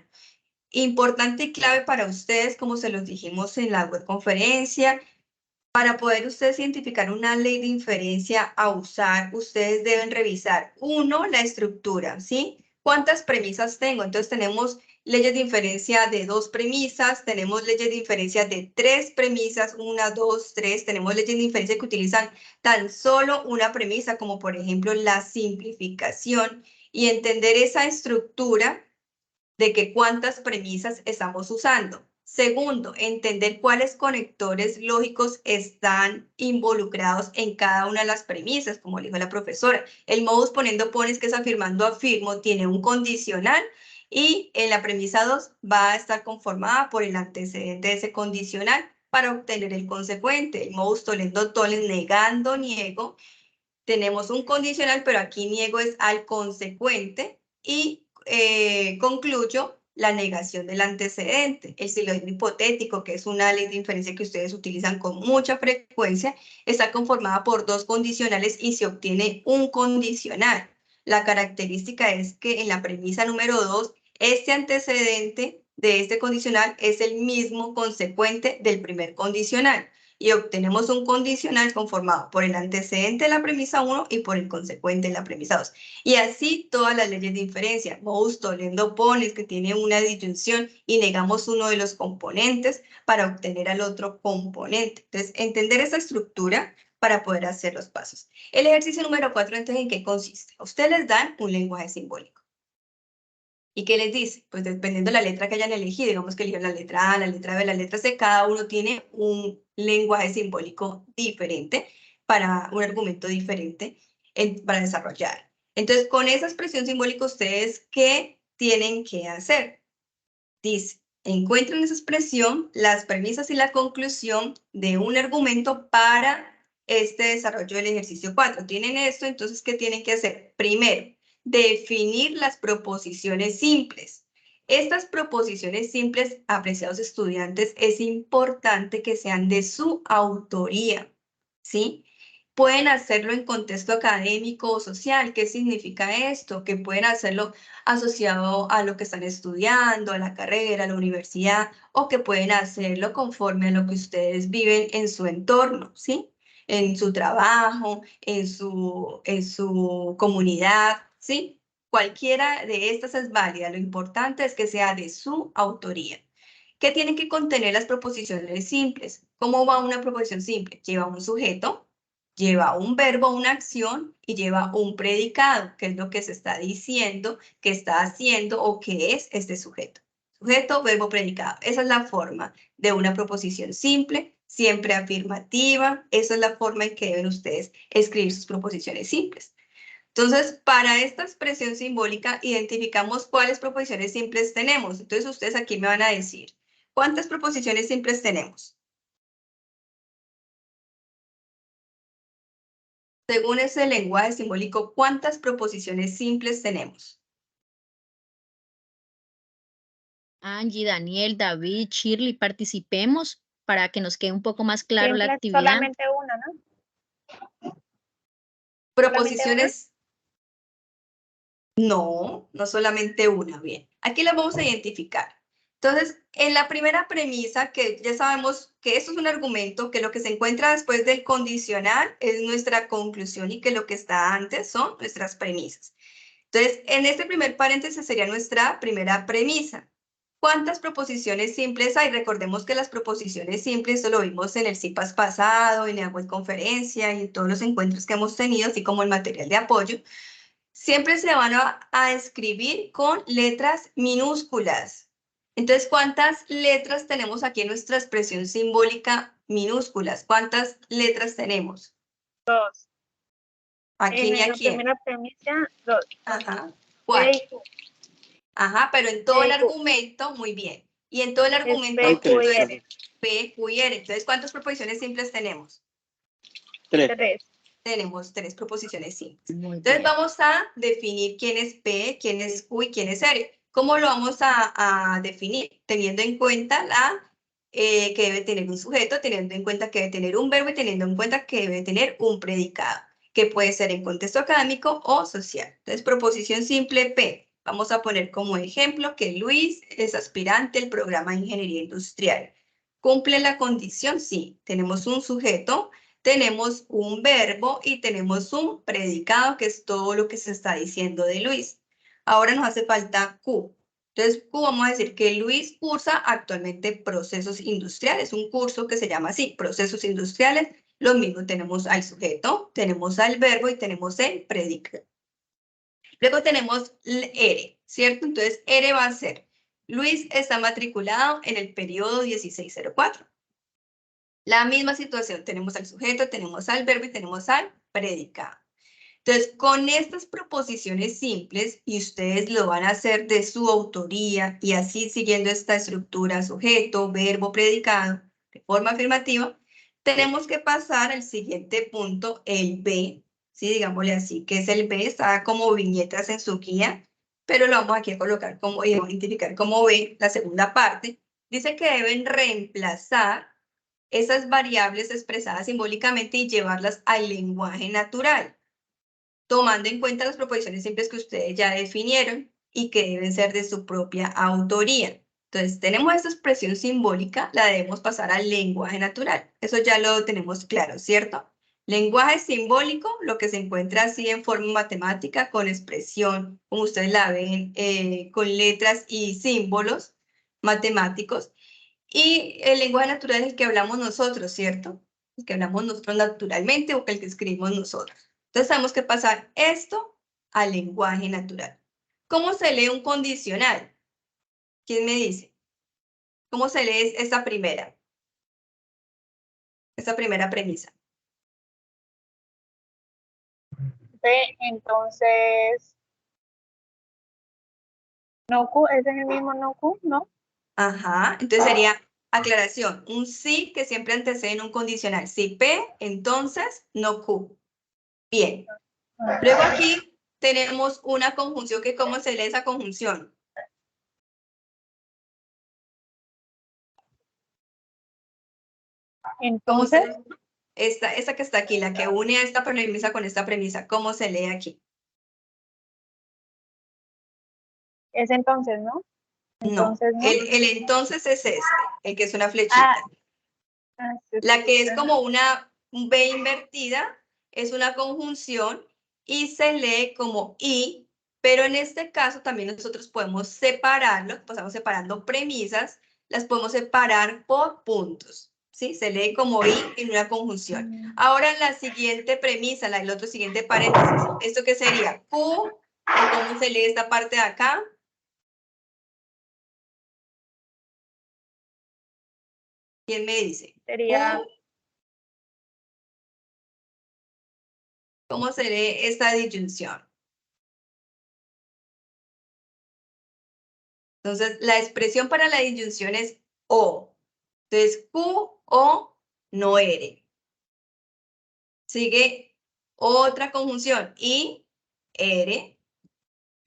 Importante y clave para ustedes, como se los dijimos en la webconferencia, para poder ustedes identificar una ley de inferencia a usar, ustedes deben revisar, uno, la estructura, ¿sí? ¿Cuántas premisas tengo? Entonces tenemos leyes de inferencia de 2 premisas, tenemos leyes de inferencia de 3 premisas, 1, 2, 3, tenemos leyes de inferencia que utilizan tan solo una premisa, como por ejemplo la simplificación, y entender esa estructura de que cuántas premisas estamos usando. Segundo, entender cuáles conectores lógicos están involucrados en cada una de las premisas, como dijo la profesora. El modus ponendo pones, que es afirmando afirmo, tiene un condicional y en la premisa 2 va a estar conformada por el antecedente de ese condicional para obtener el consecuente. El modus tollendo tollens, negando, niego. Tenemos un condicional, pero aquí niego es al consecuente y concluyo la negación del antecedente. El silogismo hipotético, que es una ley de inferencia que ustedes utilizan con mucha frecuencia, está conformada por dos condicionales y se obtiene un condicional. La característica es que en la premisa número 2, este antecedente de este condicional es el mismo consecuente del primer condicional. Y obtenemos un condicional conformado por el antecedente de la premisa 1 y por el consecuente de la premisa 2. Y así todas las leyes de inferencia. Modus tollendo pones, que tiene una disyunción y negamos uno de los componentes para obtener al otro componente. Entonces, entender esa estructura para poder hacer los pasos. El ejercicio número 4, entonces, ¿en qué consiste? A ustedes les dan un lenguaje simbólico. ¿Y qué les dice? Pues dependiendo de la letra que hayan elegido, digamos que eligieron la letra A, la letra B, la letra C, cada uno tiene un lenguaje simbólico diferente para un argumento diferente para desarrollar. Entonces, con esa expresión simbólica, ¿ustedes qué tienen que hacer? Dice, encuentren en esa expresión las premisas y la conclusión de un argumento para este desarrollo del ejercicio 4. Tienen esto, entonces, ¿qué tienen que hacer? Primero, definir las proposiciones simples. Estas proposiciones simples, apreciados estudiantes, es importante que sean de su autoría, ¿sí? Pueden hacerlo en contexto académico o social. ¿Qué significa esto? Que pueden hacerlo asociado a lo que están estudiando, a la carrera, a la universidad, o que pueden hacerlo conforme a lo que ustedes viven en su entorno, ¿sí? En su trabajo, en su comunidad, ¿sí? Cualquiera de estas es válida. Lo importante es que sea de su autoría. ¿Qué tienen que contener las proposiciones simples? ¿Cómo va una proposición simple? Lleva un sujeto, lleva un verbo, una acción y lleva un predicado, que es lo que se está diciendo, que está haciendo o que es este sujeto. Sujeto, verbo, predicado. Esa es la forma de una proposición simple, siempre afirmativa. Esa es la forma en que deben ustedes escribir sus proposiciones simples. Entonces, para esta expresión simbólica, identificamos cuáles proposiciones simples tenemos. Entonces, ustedes aquí me van a decir, ¿cuántas proposiciones simples tenemos? Según ese lenguaje simbólico, ¿cuántas proposiciones simples tenemos? Angie, Daniel, David, Shirley, participemos para que nos quede un poco más claro la Simple, actividad. solamente una, ¿no? Proposiciones. No, no solamente una. Bien, aquí las vamos a identificar. Entonces, en la primera premisa, que ya sabemos que esto es un argumento, que lo que se encuentra después del condicional es nuestra conclusión y que lo que está antes son nuestras premisas. Entonces, en este primer paréntesis sería nuestra primera premisa. ¿Cuántas proposiciones simples hay? Recordemos que las proposiciones simples, esto lo vimos en el CIPAS pasado, en la web conferencia y en todos los encuentros que hemos tenido, así como el material de apoyo, siempre se van a escribir con letras minúsculas. Entonces, ¿cuántas letras tenemos aquí en nuestra expresión simbólica minúsculas? ¿Cuántas letras tenemos? 2. ¿A quién y a En la quién? primera premisa, 2. Ajá. ¿Cuál? Ajá, pero en todo el argumento, muy bien. Y en todo el argumento, P, Q y entonces, R. P, Q y R. Entonces, ¿cuántas proposiciones simples tenemos? 3. Tenemos 3 proposiciones simples. Muy Entonces, bien. vamos a definir quién es P, quién es Q y quién es R. ¿Cómo lo vamos a definir? Teniendo en cuenta que debe tener un sujeto, teniendo en cuenta que debe tener un verbo y teniendo en cuenta que debe tener un predicado, que puede ser en contexto académico o social. Entonces, proposición simple P. Vamos a poner como ejemplo que Luis es aspirante al programa de ingeniería industrial. ¿Cumple la condición? Sí. Tenemos un sujeto, tenemos un verbo y tenemos un predicado, que es todo lo que se está diciendo de Luis. Ahora nos hace falta Q. Entonces, Q, vamos a decir que Luis cursa actualmente procesos industriales, un curso que se llama así, procesos industriales. Lo mismo, tenemos al sujeto, tenemos al verbo y tenemos el predicado. Luego tenemos R, ¿cierto? Entonces, R va a ser, Luis está matriculado en el periodo 1604. La misma situación, tenemos al sujeto, tenemos al verbo y tenemos al predicado. Entonces, con estas proposiciones simples, y ustedes lo van a hacer de su autoría, y así siguiendo esta estructura, sujeto, verbo, predicado, de forma afirmativa, tenemos que pasar al siguiente punto, el B, ¿sí? Digámosle así, que es el B, está como viñetas en su guía, pero lo vamos aquí a colocar como, identificar como B, la segunda parte. Dice que deben reemplazar esas variables expresadas simbólicamente y llevarlas al lenguaje natural, tomando en cuenta las proposiciones simples que ustedes ya definieron y que deben ser de su propia autoría. Entonces, tenemos esta expresión simbólica, la debemos pasar al lenguaje natural. Eso ya lo tenemos claro, ¿cierto? Lenguaje simbólico, lo que se encuentra así en forma matemática, con expresión, como ustedes la ven, con letras y símbolos matemáticos. Y el lenguaje natural es el que hablamos nosotros, ¿cierto? El que hablamos nosotros naturalmente o el que escribimos nosotros. Entonces tenemos que pasar esto al lenguaje natural. ¿Cómo se lee un condicional? ¿Quién me dice? ¿Cómo se lee esta primera? Esta primera premisa. B, entonces, no Q, ¿es el mismo no Q? ¿No? Ajá, entonces sería, aclaración, un sí que siempre antecede en un condicional. Si P, entonces no Q. Bien. Luego aquí tenemos una conjunción que ¿cómo se lee esa conjunción? ¿Cómo se Entonces, esta que está aquí, la que une a esta premisa con esta premisa, ¿cómo se lee aquí? es entonces, ¿no? No, Entonces, no. el entonces es este, el que es una flechita. Sí, La que es sí. como una B invertida es una conjunción y se lee como I, pero en este caso también nosotros podemos separarlo, pasamos separando premisas, las podemos separar por puntos, ¿sí? Se lee como I en una conjunción. Ahora en la siguiente premisa, el otro siguiente paréntesis, ¿esto qué sería? Q, ¿o cómo se lee esta parte de acá? ¿Quién me dice? Sería, Q, ¿cómo se lee esta disyunción? Entonces, la expresión para la disyunción es O. Entonces, Q, O, no R. Sigue otra conjunción, I, R.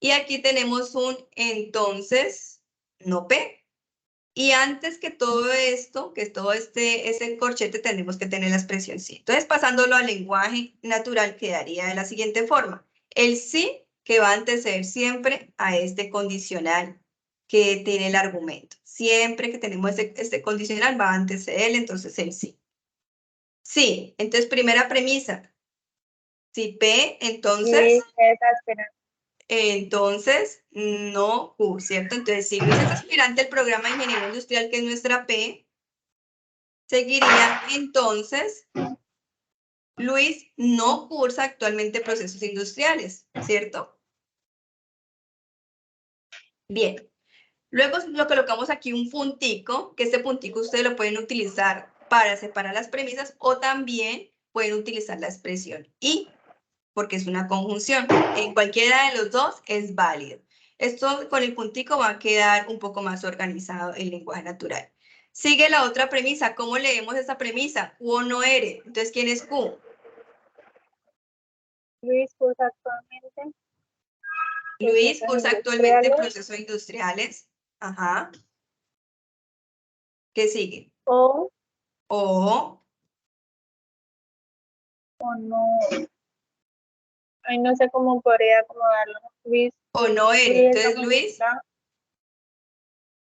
Y aquí tenemos un entonces, no P. Y antes que todo esto, que todo ese corchete, tenemos que tener la expresión sí. Entonces, pasándolo al lenguaje natural, quedaría de la siguiente forma. El sí que va a anteceder siempre a este condicional que tiene el argumento. Siempre que tenemos este condicional va a anteceder, entonces el sí. Sí, entonces primera premisa. Si P, entonces... esa esperanza. Entonces, no Q, ¿cierto? Entonces, si Luis es aspirante al programa de Ingeniería Industrial, que es nuestra P, seguiría entonces, Luis no cursa actualmente procesos industriales, ¿cierto? Bien. Luego lo colocamos aquí un puntico, que este puntico ustedes lo pueden utilizar para separar las premisas o también pueden utilizar la expresión y, porque es una conjunción. En cualquiera de los dos es válido. Esto con el puntico va a quedar un poco más organizado el lenguaje natural. Sigue la otra premisa. ¿Cómo leemos esa premisa? Q o no eres. Entonces, ¿quién es Q? Luis cursa actualmente Luis procesos cursa actualmente industriales procesos industriales. Ajá. ¿Qué sigue? o no. Ay, no sé cómo podría acomodarlo. Luis, O no eres. Luis Entonces, Luis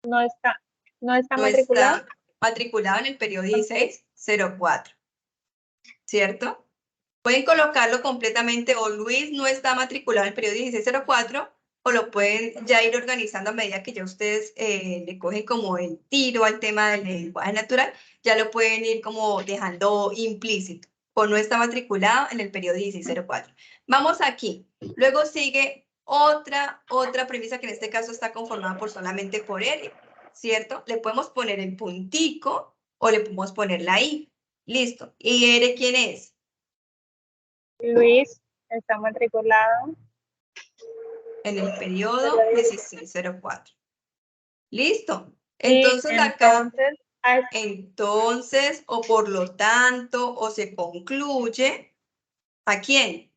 no está no matriculado. está matriculado en el periodo 1604, ¿cierto? Pueden colocarlo completamente o Luis no está matriculado en el periodo 1604 o lo pueden ya ir organizando a medida que ya ustedes le cogen como el tiro al tema del lenguaje natural, ya lo pueden ir como dejando implícito o no está matriculado en el periodo 1604. Vamos aquí. Luego sigue otra premisa que en este caso está conformada solamente por R, ¿cierto? Le podemos poner el puntico o le podemos poner la I. Listo. ¿Y R quién es? Luis está matriculado En el periodo 1604. Listo. y Entonces acá, entonces, o por lo tanto, o se concluye, ¿a quién?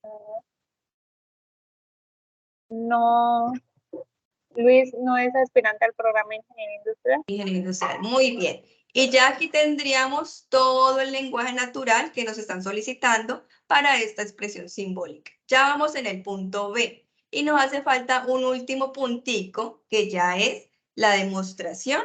no, Luis no es aspirante al programa de Ingeniería Industrial. Ingeniería industrial. Muy bien. Y ya aquí tendríamos todo el lenguaje natural que nos están solicitando para esta expresión simbólica. Ya vamos en el punto B. Y nos hace falta un último puntico, que ya es la demostración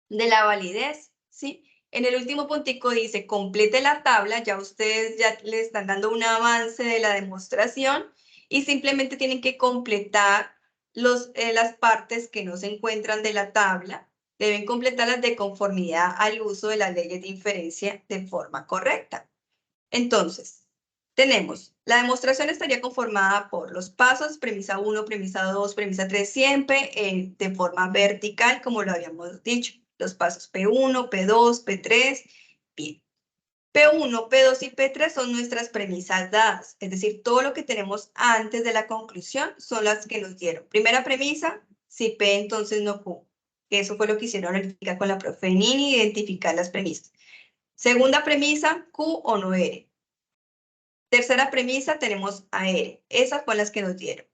de la validez, ¿sí? En el último puntico dice, complete la tabla, ya ustedes ya le están dando un avance de la demostración y simplemente tienen que completar las partes que no se encuentran de la tabla, deben completarlas de conformidad al uso de las leyes de inferencia de forma correcta. Entonces, tenemos, la demostración estaría conformada por los pasos, premisa 1, premisa 2, premisa 3, siempre de forma vertical, como lo habíamos dicho. Los pasos P1, P2, P3, bien. P1, P2 y P3 son nuestras premisas dadas, es decir, todo lo que tenemos antes de la conclusión son las que nos dieron. Primera premisa, si P entonces no Q. Eso fue lo que hicieron verificar con la profe Nini, identificar las premisas. Segunda premisa, Q o no R. Tercera premisa, tenemos a R. Esas fueron las que nos dieron.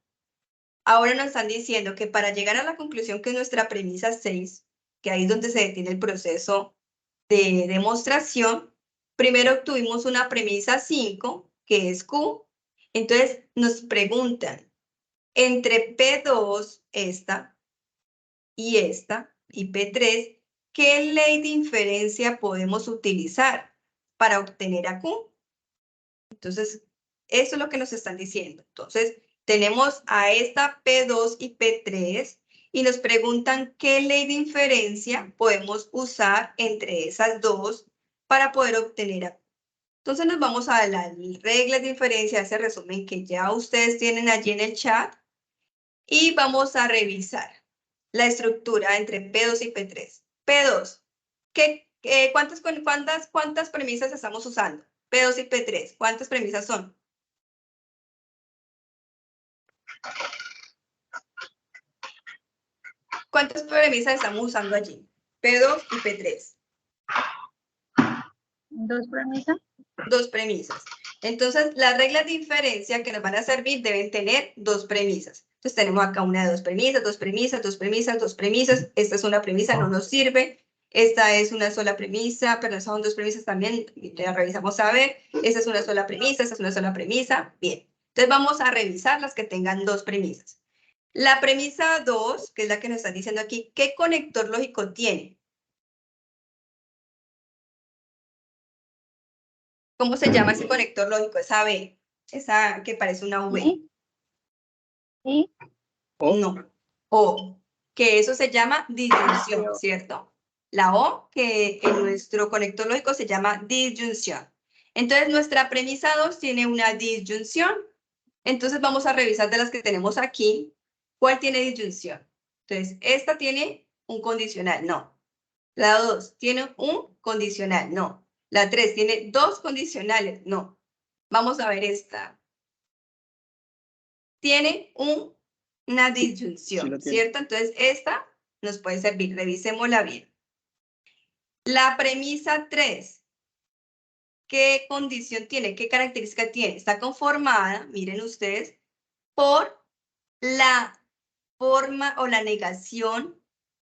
Ahora nos están diciendo que para llegar a la conclusión que es nuestra premisa 6, que ahí es donde se detiene el proceso de demostración, primero obtuvimos una premisa 5, que es Q. Entonces nos preguntan, entre P2, esta, y P3, ¿qué ley de inferencia podemos utilizar para obtener a Q? Entonces, eso es lo que nos están diciendo. Entonces, tenemos a esta P2 y P3 y nos preguntan qué ley de inferencia podemos usar entre esas dos para poder obtener a Q. Entonces, nos vamos a las reglas de inferencia, ese resumen que ya ustedes tienen allí en el chat, y vamos a revisar la estructura entre P2 y P3. P2, ¿cuántas premisas estamos usando? P2 y P3, ¿cuántas premisas son? ¿Cuántas premisas estamos usando allí? P2 y P3. ¿Dos premisas? Dos premisas. Entonces, las reglas de inferencia que nos van a servir deben tener dos premisas. Entonces, tenemos acá una de dos premisas, dos premisas, dos premisas, dos premisas. Esta es una premisa, no nos sirve. Esta es una sola premisa, pero son dos premisas también. La revisamos a ver. Esta es una sola premisa, esta es una sola premisa. Bien. Entonces, vamos a revisar las que tengan dos premisas. La premisa 2, que es la que nos están diciendo aquí, ¿qué conector lógico tiene? ¿Cómo se llama ese conector lógico? Esa B, esa que parece una V. ¿Y? No. O, que eso se llama disyunción, ¿cierto? La O, que en nuestro conector lógico se llama disyunción. Entonces, nuestra premisa 2 tiene una disyunción. Entonces, vamos a revisar de las que tenemos aquí, ¿cuál tiene disyunción? Entonces, esta tiene un condicional, no. La 2 tiene un condicional, no. La 3 tiene dos condicionales, no. Vamos a ver esta. Tiene una disyunción, Sí, ¿cierto? Entonces, esta nos puede servir. Revisémosla bien. La premisa 3, ¿qué condición tiene? ¿Qué característica tiene? Está conformada, miren ustedes, por la forma o la negación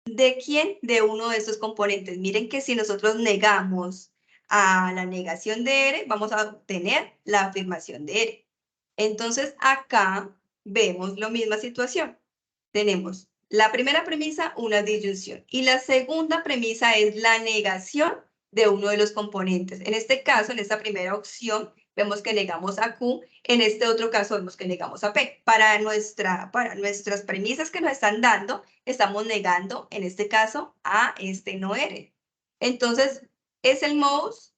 de quién, de uno de estos componentes. Miren que si nosotros negamos a la negación de R, vamos a obtener la afirmación de R. Entonces, acá vemos la misma situación. Tenemos la primera premisa, una disyunción, y la segunda premisa es la negación de uno de los componentes. En este caso, en esta primera opción, vemos que negamos a Q, en este otro caso vemos que negamos a P. Para nuestras premisas que nos están dando, estamos negando, en este caso, a este no R. Entonces, es el modus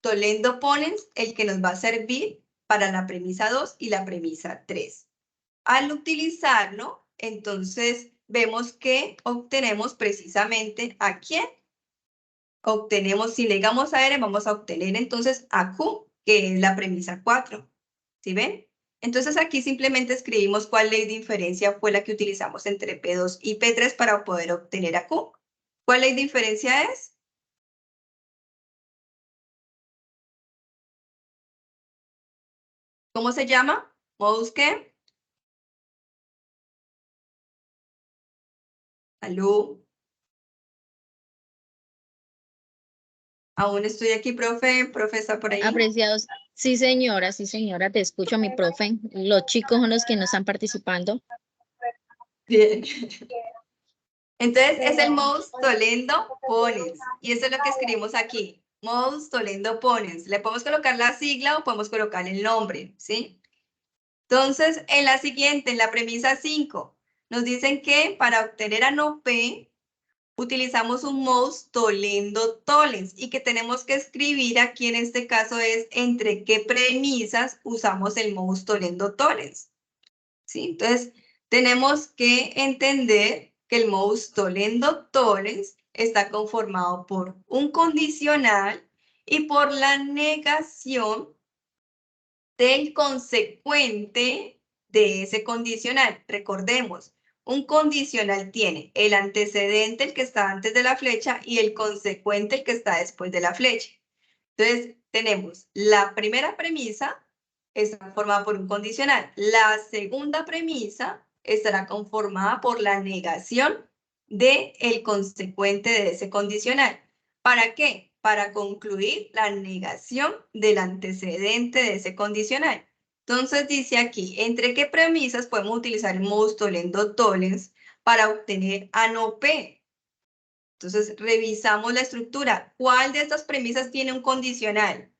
tollendo ponens el que nos va a servir para la premisa 2 y la premisa 3. al utilizarlo, entonces vemos que obtenemos precisamente ¿a quién? Obtenemos, si negamos a R, vamos a obtener entonces a Q, que es la premisa 4. ¿Sí ven? Entonces aquí simplemente escribimos cuál ley de inferencia fue la que utilizamos entre P2 y P3 para poder obtener a Q. ¿Cuál ley de inferencia es? ¿Cómo se llama? ¿Modus qué? ¿Aló? Aún estoy aquí, profe. Profe, ¿está por ahí? Apreciados. Sí, señora, te escucho, mi profe. Los chicos son los que no están participando. Bien. Entonces, es el modus tollendo ponens. Y eso es lo que escribimos aquí. Modus tollendo ponens. Le podemos colocar la sigla o podemos colocar el nombre, ¿sí? Entonces, en la siguiente, en la premisa 5, nos dicen que para obtener a no P, utilizamos un modus tollendo tollens y que tenemos que escribir aquí en este caso es entre qué premisas usamos el modus tollendo tollens. ¿Sí? Entonces, tenemos que entender que el modus tollendo tollens está conformado por un condicional y por la negación del consecuente de ese condicional. Recordemos, un condicional tiene el antecedente, el que está antes de la flecha, y el consecuente, el que está después de la flecha. Entonces, tenemos la primera premisa, está formada por un condicional. La segunda premisa estará conformada por la negación del consecuente de ese condicional. ¿Para qué? Para concluir la negación del antecedente de ese condicional. Entonces dice aquí, ¿entre qué premisas podemos utilizar el modus tollendo tollens para obtener a no P? Entonces revisamos la estructura. ¿Cuál de estas premisas tiene un condicional?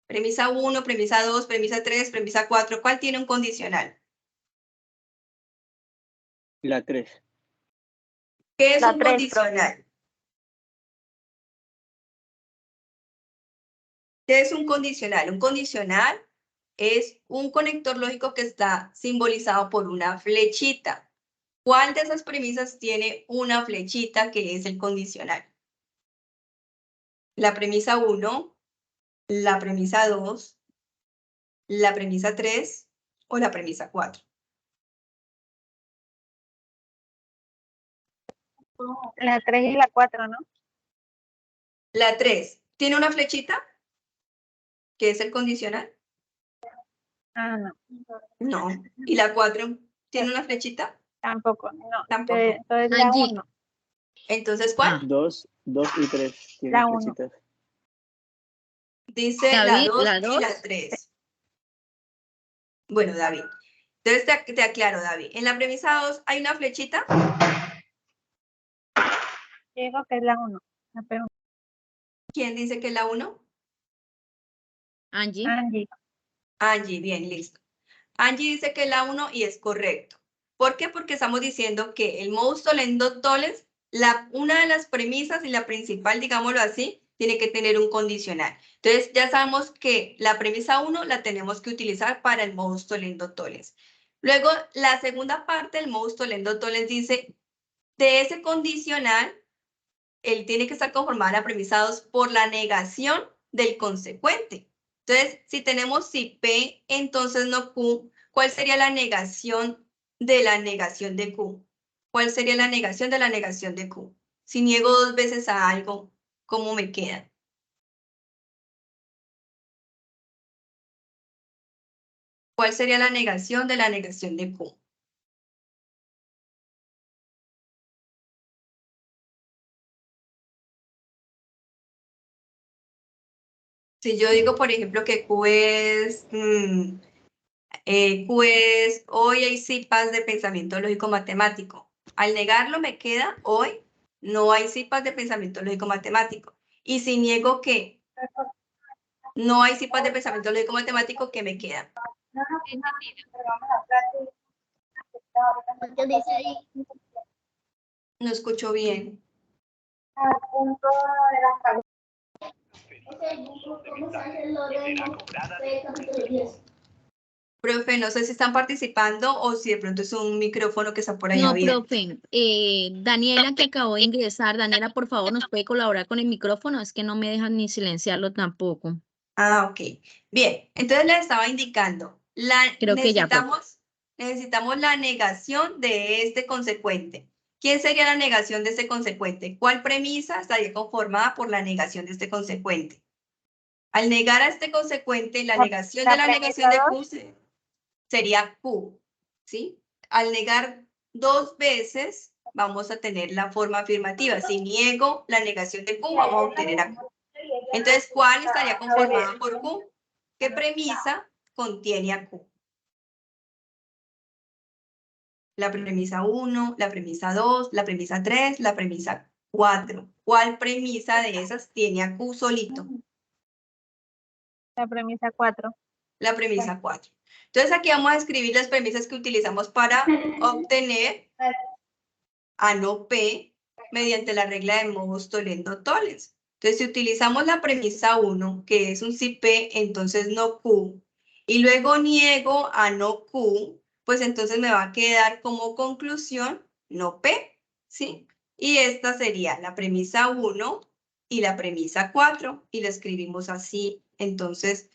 Premisa 1, premisa 2, premisa 3, premisa 4. ¿Cuál tiene un condicional? La 3. ¿Qué es La un 3, condicional? ¿Qué es un condicional? Un condicional es un conector lógico que está simbolizado por una flechita. ¿Cuál de esas premisas tiene una flechita que es el condicional? La premisa 1, la premisa 2, la premisa 3 o la premisa 4. La 3 y la 4, ¿no? La 3, ¿tiene una flechita? ¿Que es el condicional? Ah, no. No. ¿Y la 4 tiene una flechita? Tampoco, no. Tampoco. Entonces la Angie. 1. Entonces, ¿cuál? Ah. 2 y 3 tienen La 1. flechitas. Dice David, la 2 la y 2. la 3. Bueno, David. Entonces te aclaro, David. En la premisa 2 hay una flechita. Digo que es la 1. La pregunta. ¿Quién dice que es la 1? Angie. Angie. Angie, bien, listo. Angie dice que es la 1 y es correcto. ¿Por qué? Porque estamos diciendo que el modus tollendo tollens, una de las premisas y la principal, digámoslo así, tiene que tener un condicional. Entonces ya sabemos que la premisa 1 la tenemos que utilizar para el modus tollendo tollens. Luego, la segunda parte del modus tollendo tollens dice, de ese condicional, él tiene que estar conformada la premisa 2 por la negación del consecuente. Entonces, si tenemos si P, entonces no Q, ¿cuál sería la negación de la negación de Q? ¿Cuál sería la negación de la negación de Q? Si niego dos veces a algo, ¿cómo me queda? ¿Cuál sería la negación de la negación de Q? Si yo digo, por ejemplo, que Q es, hoy hay cipas de pensamiento lógico-matemático. Al negarlo me queda, hoy no hay cipas de pensamiento lógico-matemático. Y si niego que no hay cipas de pensamiento lógico-matemático, ¿qué me queda? ¿Qué dice ahí? No escucho bien. ¿Cómo sale lo de P capítulo 10? Profe, no sé si están participando o si de pronto es un micrófono que está por ahí No, abierto. profe. Daniela, que acabó de ingresar. Daniela, por favor, ¿nos puede colaborar con el micrófono? Es que no me dejan ni silenciarlo tampoco. Ah, ok. Bien, entonces les estaba indicando, Creo que ya, profe. necesitamos la negación de este consecuente. ¿Quién sería la negación de este consecuente? ¿Cuál premisa estaría conformada por la negación de este consecuente? Al negar a este consecuente, la negación de la negación de Q sería Q, ¿sí? Al negar dos veces, vamos a tener la forma afirmativa. Si niego la negación de Q, vamos a obtener a Q. Entonces, ¿cuál estaría conformada por Q? ¿Qué premisa contiene a Q? La premisa 1, la premisa 2, la premisa 3, la premisa 4. ¿Cuál premisa de esas tiene a Q solito? La premisa 4. La premisa 4. Entonces, aquí vamos a escribir las premisas que utilizamos para obtener a no P mediante la regla de modus tollendo tollens. Entonces, si utilizamos la premisa 1, que es un si P, entonces no Q, y luego niego a no Q, pues entonces me va a quedar como conclusión no P, ¿sí? Y esta sería la premisa 1 y la premisa 4, y lo escribimos así. Entonces,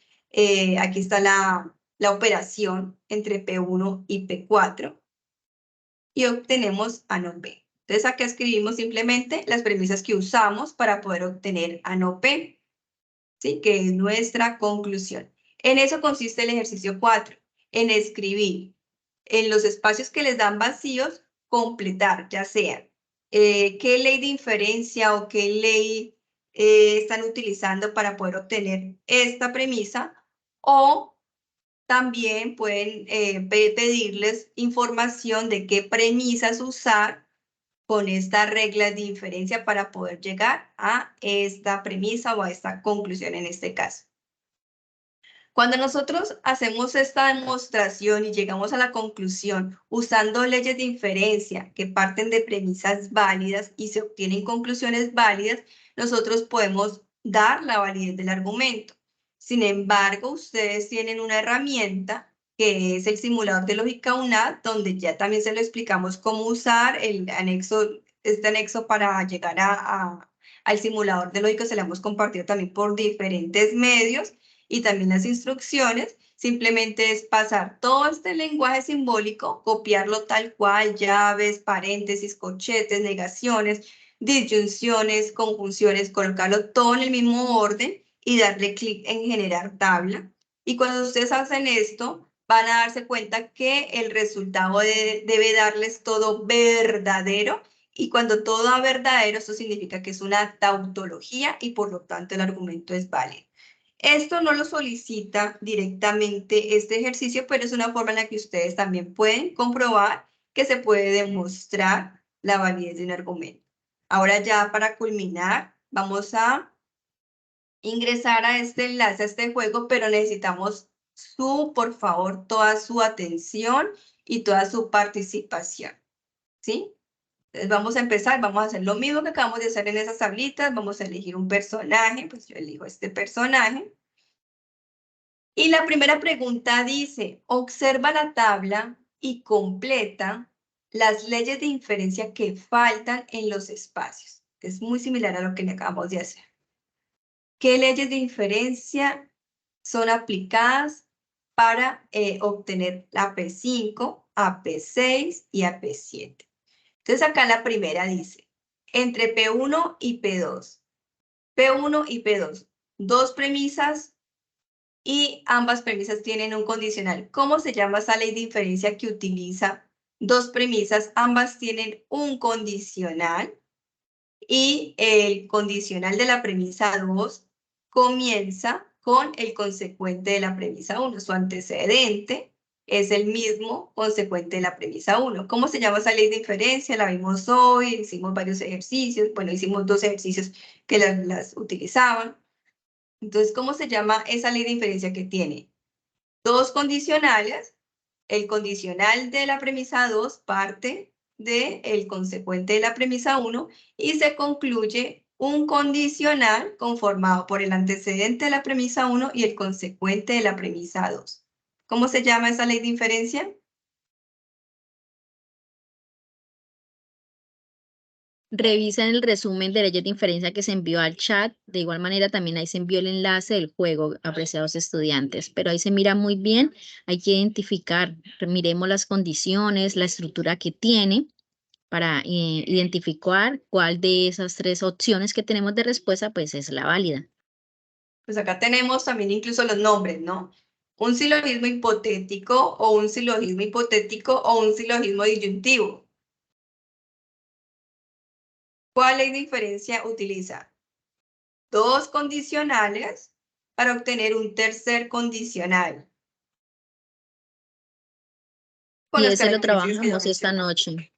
aquí está la operación entre P1 y P4, y obtenemos a no P. Entonces acá escribimos simplemente las premisas que usamos para poder obtener a no P, ¿sí? Que es nuestra conclusión. En eso consiste el ejercicio 4, en escribir en los espacios que les dan vacíos, completar, ya sea qué ley de inferencia o qué ley están utilizando para poder obtener esta premisa, o también pueden pedirles información de qué premisas usar con esta regla de inferencia para poder llegar a esta premisa o a esta conclusión en este caso. Cuando nosotros hacemos esta demostración y llegamos a la conclusión usando leyes de inferencia que parten de premisas válidas y se obtienen conclusiones válidas, nosotros podemos dar la validez del argumento. Sin embargo, ustedes tienen una herramienta que es el simulador de lógica UNAD, donde ya también se lo explicamos cómo usar este anexo para llegar al simulador de lógica. Se lo hemos compartido también por diferentes medios. Y también las instrucciones, simplemente es pasar todo este lenguaje simbólico, copiarlo tal cual, llaves, paréntesis, corchetes, negaciones, disyunciones, conjunciones, colocarlo todo en el mismo orden y darle clic en generar tabla. Y cuando ustedes hacen esto, van a darse cuenta que el resultado debe darles todo verdadero. Y cuando todo da verdadero, esto significa que es una tautología y por lo tanto el argumento es válido. Esto no lo solicita directamente este ejercicio, pero es una forma en la que ustedes también pueden comprobar que se puede demostrar la validez de un argumento. Ahora ya para culminar, vamos a ingresar a este enlace, a este juego, pero necesitamos por favor, toda su atención y toda su participación, ¿sí? Entonces vamos a empezar, vamos a hacer lo mismo que acabamos de hacer en esas tablitas, vamos a elegir un personaje, pues yo elijo este personaje. Y la primera pregunta dice, observa la tabla y completa las leyes de inferencia que faltan en los espacios. Es muy similar a lo que le acabamos de hacer. ¿Qué leyes de inferencia son aplicadas para obtener la P5, AP6 y AP7? Entonces acá la primera dice, entre P1 y P2. P1 y P2, dos premisas y ambas premisas tienen un condicional. ¿Cómo se llama esa ley de inferencia que utiliza dos premisas? Ambas tienen un condicional y el condicional de la premisa 2 comienza con el consecuente de la premisa 1. Su antecedente es el mismo consecuente de la premisa 1. ¿Cómo se llama esa ley de inferencia? La vimos hoy, hicimos varios ejercicios. Bueno, hicimos dos ejercicios que las utilizaban. Entonces, ¿cómo se llama esa ley de inferencia que tiene dos condicionales? El condicional de la premisa 2 parte del consecuente de la premisa 1 y se concluye un condicional conformado por el antecedente de la premisa 1 y el consecuente de la premisa 2. ¿Cómo se llama esa ley de inferencia? Revisen el resumen de leyes de inferencia que se envió al chat. De igual manera, también ahí se envió el enlace del juego, apreciados estudiantes. Pero ahí se mira muy bien. Hay que identificar, miremos las condiciones, la estructura que tiene para identificar cuál de esas tres opciones que tenemos de respuesta pues es la válida. Pues acá tenemos también incluso los nombres, ¿no? Un silogismo hipotético o un silogismo hipotético o un silogismo disyuntivo. ¿Cuál ley de inferencia utiliza? Dos condicionales para obtener un tercer condicional. Con Y las ese lo características que ya trabajamos esta mencioné. noche.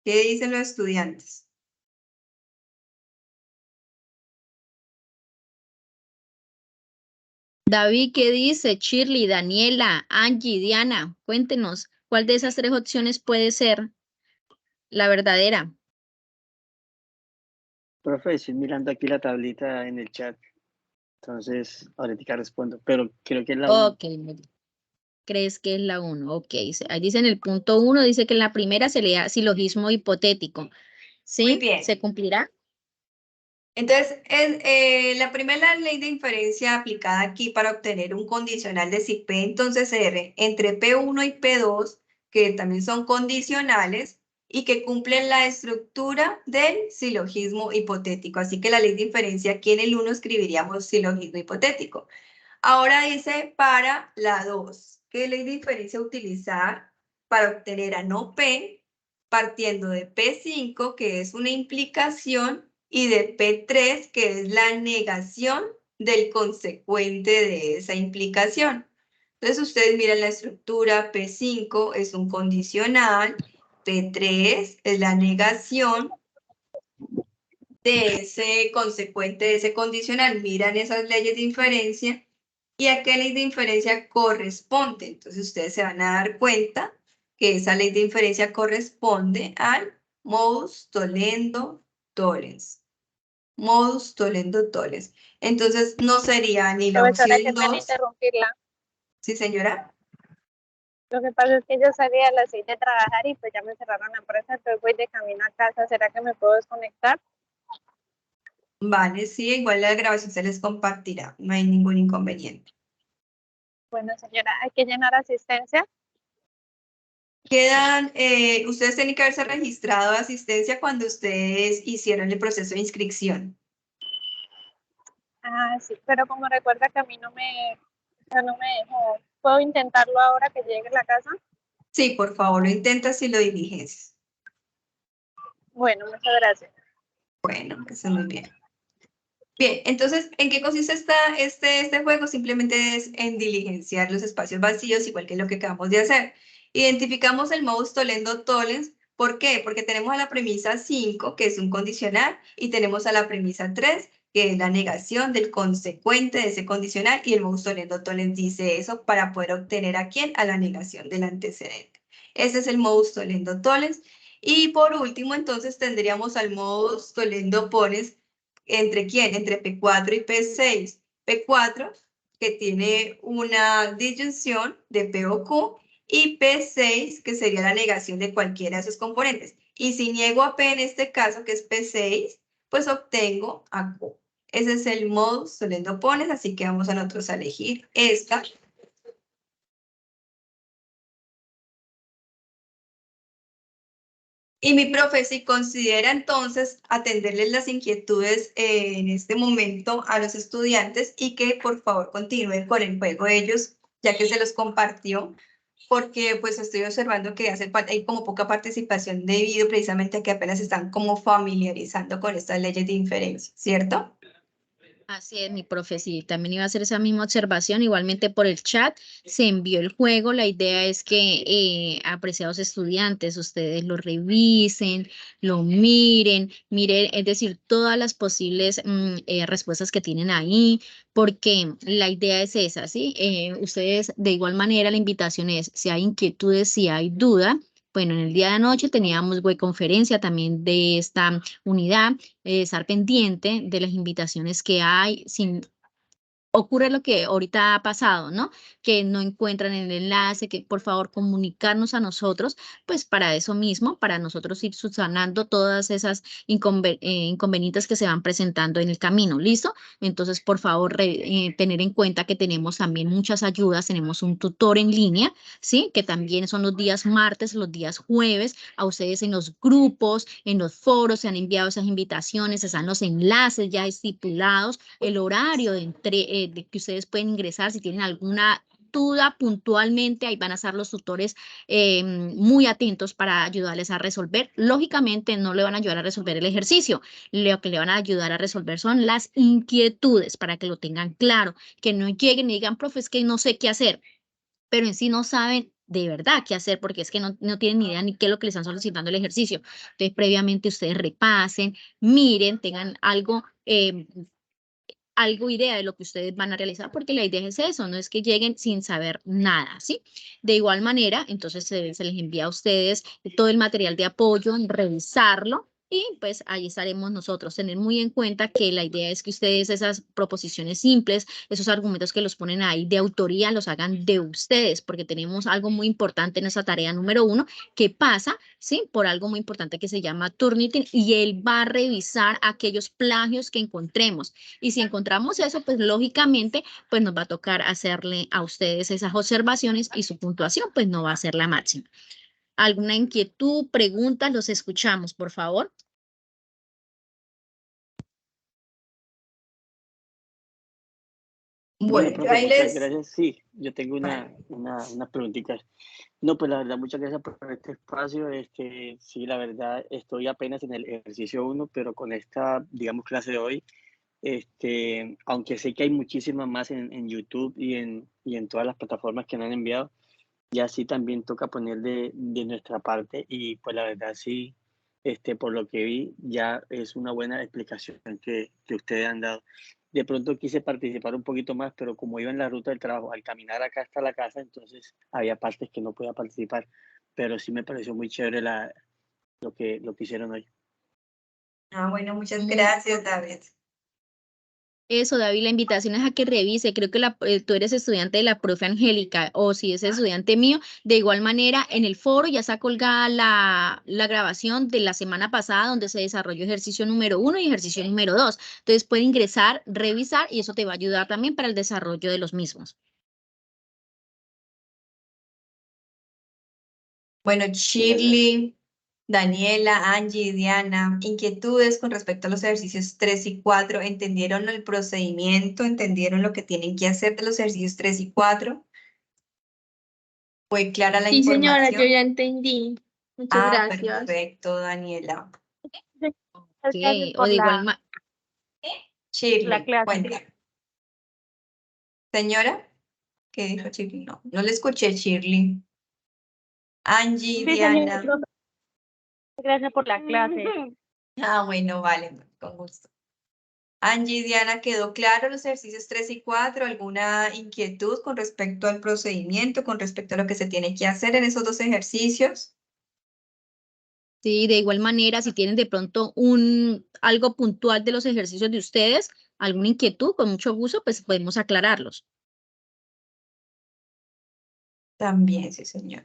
¿Qué dicen los estudiantes? David, ¿qué dice? Shirley, Daniela, Angie, Diana, cuéntenos, ¿cuál de esas tres opciones puede ser la verdadera? Profe, estoy mirando aquí la tablita en el chat. Entonces, ahorita respondo, pero creo que es la 1. Ok, muy bien. ¿Crees que es la 1? Ok, ahí dice en el punto 1, dice que en la primera se lea silogismo hipotético. ¿Sí? Muy bien. ¿Se cumplirá? Entonces, la primera ley de inferencia aplicada aquí para obtener un condicional de si P entonces R entre P1 y P2, que también son condicionales y que cumplen la estructura del silogismo hipotético. Así que la ley de inferencia aquí en el 1 escribiríamos silogismo hipotético. Ahora dice para la 2, ¿qué ley de inferencia utilizar para obtener a no P partiendo de P5, que es una implicación, y de P3, que es la negación del consecuente de esa implicación? Entonces ustedes miran la estructura, P5 es un condicional, P3 es la negación de ese consecuente, de ese condicional. Miran esas leyes de inferencia y a qué ley de inferencia corresponde. Entonces ustedes se van a dar cuenta que esa ley de inferencia corresponde al modus tollendo tollens. Modus tollendo tollens. Entonces no sería ni la Profesora, opción qué pena 2. interrumpirla. ¿Sí, señora? Lo que pasa es que yo salí a las 6 de trabajar y pues ya me cerraron la empresa, entonces voy de camino a casa. ¿Será que me puedo desconectar? Vale, sí, igual la grabación se les compartirá. No hay ningún inconveniente. Bueno, señora, hay que llenar asistencia. Quedan, ustedes tienen que haberse registrado de asistencia cuando ustedes hicieron el proceso de inscripción. Ah, sí, pero como recuerda que a mí no me dejó. ¿Puedo intentarlo ahora que llegue a la casa? Sí, por favor, lo intentas y lo diligencias. Bueno, muchas gracias. Bueno, que esté muy bien. Bien, entonces, ¿en qué consiste este juego? Simplemente es en diligenciar los espacios vacíos, igual que lo que acabamos de hacer. Identificamos el modus tollendo tollens. ¿Por qué? Porque tenemos a la premisa 5, que es un condicional, y tenemos a la premisa 3, que es la negación del consecuente de ese condicional, y el modus tollendo tollens dice eso para poder obtener ¿a quién? A la negación del antecedente. Ese es el modus tollendo tollens. Y por último, entonces, tendríamos al modus tollendo ponens. ¿Entre quién? Entre P4 y P6. P4, que tiene una disyunción de P o Q, y P6, que sería la negación de cualquiera de sus componentes. Y si niego a P en este caso, que es P6, pues obtengo a Q. Ese es el modus tollendo ponens, así que vamos a nosotros a elegir esta. Y mi profe, si considera entonces atenderles las inquietudes en este momento a los estudiantes y que por favor continúen con el juego ellos, ya que se los compartió, porque pues estoy observando que hay como poca participación debido precisamente a que apenas están como familiarizando con estas leyes de inferencia, ¿cierto? Así es, mi profe, sí, también iba a hacer esa misma observación, igualmente por el chat se envió el juego, la idea es que apreciados estudiantes, ustedes lo revisen, lo miren, es decir, todas las posibles respuestas que tienen ahí, porque la idea es esa, ¿sí? Ustedes, de igual manera, la invitación es, si hay inquietudes, si hay duda, bueno, en el día de anoche teníamos conferencia también de esta unidad, estar pendiente de las invitaciones que hay, sin ocurre lo que ahorita ha pasado, ¿no? Que no encuentran el enlace, que por favor comunicarnos a nosotros, pues para eso mismo, para nosotros ir subsanando todas esas inconvenientes que se van presentando en el camino, ¿listo? Entonces, por favor, tener en cuenta que tenemos también muchas ayudas, tenemos un tutor en línea, ¿sí? Que también son los días martes, los días jueves, a ustedes en los grupos, en los foros, se han enviado esas invitaciones, están los enlaces ya estipulados, el horario de que ustedes pueden ingresar si tienen alguna duda puntualmente, ahí van a estar los tutores muy atentos para ayudarles a resolver. Lógicamente no le van a ayudar a resolver el ejercicio, lo que le van a ayudar a resolver son las inquietudes para que lo tengan claro, que no lleguen y digan, profe, es que no sé qué hacer, pero en sí no saben de verdad qué hacer porque es que no tienen ni idea ni qué es lo que les están solicitando el ejercicio. Entonces, previamente ustedes repasen, miren, tengan algo idea de lo que ustedes van a realizar, porque la idea es eso, no es que lleguen sin saber nada, ¿sí? De igual manera, entonces se les envía a ustedes todo el material de apoyo, revisarlo, y pues ahí estaremos nosotros. Tener muy en cuenta que la idea es que ustedes esas proposiciones simples, esos argumentos que los ponen ahí de autoría, los hagan de ustedes, porque tenemos algo muy importante en esa tarea número 1, que pasa, ¿sí? Por algo muy importante que se llama Turnitin, y él va a revisar aquellos plagios que encontremos. Y si encontramos eso, pues lógicamente, pues nos va a tocar hacerle a ustedes esas observaciones y su puntuación, pues no va a ser la máxima. ¿Alguna inquietud, preguntas? Los escuchamos, por favor. Bueno, Bueno, yo profe, ahí muchas les... gracias. Sí, yo tengo Vale. unas preguntitas. No, pues la verdad, muchas gracias por este espacio. Sí, la verdad, estoy apenas en el ejercicio 1, pero con esta, digamos, clase de hoy, aunque sé que hay muchísimas más en YouTube y en todas las plataformas que me han enviado, ya sí también toca poner de nuestra parte y pues la verdad sí, por lo que vi, ya es una buena explicación que ustedes han dado. De pronto quise participar un poquito más, pero como iba en la ruta del trabajo, al caminar acá hasta la casa, entonces había partes que no podía participar, pero sí me pareció muy chévere lo que hicieron hoy. Bueno, muchas Muy gracias, David. Eso, David, la invitación es a que revise. Creo que tú eres estudiante de la profe Angélica, o si es estudiante mío, de igual manera, en el foro ya está colgada la grabación de la semana pasada donde se desarrolló ejercicio número 1 y ejercicio número 2. Entonces puede ingresar, revisar y eso te va a ayudar también para el desarrollo de los mismos. Bueno, Shirley, Daniela, Angie, Diana, inquietudes con respecto a los ejercicios 3 y 4. ¿Entendieron el procedimiento? ¿Entendieron lo que tienen que hacer de los ejercicios 3 y 4? ¿Fue clara la Sí, señora, yo información? ya entendí. Muchas gracias. Perfecto, Daniela. Muchas gracias O por de igual la manera. Shirley, clase. cuéntame. Señora, ¿qué dijo Shirley? No le escuché, Shirley. Angie, Sí, señora, Diana. profe, gracias por la clase. Bueno, vale, con gusto. Angie, Diana, ¿quedó claro los ejercicios 3 y 4? ¿Alguna inquietud con respecto al procedimiento, con respecto a lo que se tiene que hacer en esos 2 ejercicios? Sí, de igual manera, si tienen de pronto algo puntual de los ejercicios de ustedes, alguna inquietud, con mucho gusto, pues podemos aclararlos. También, sí, señor.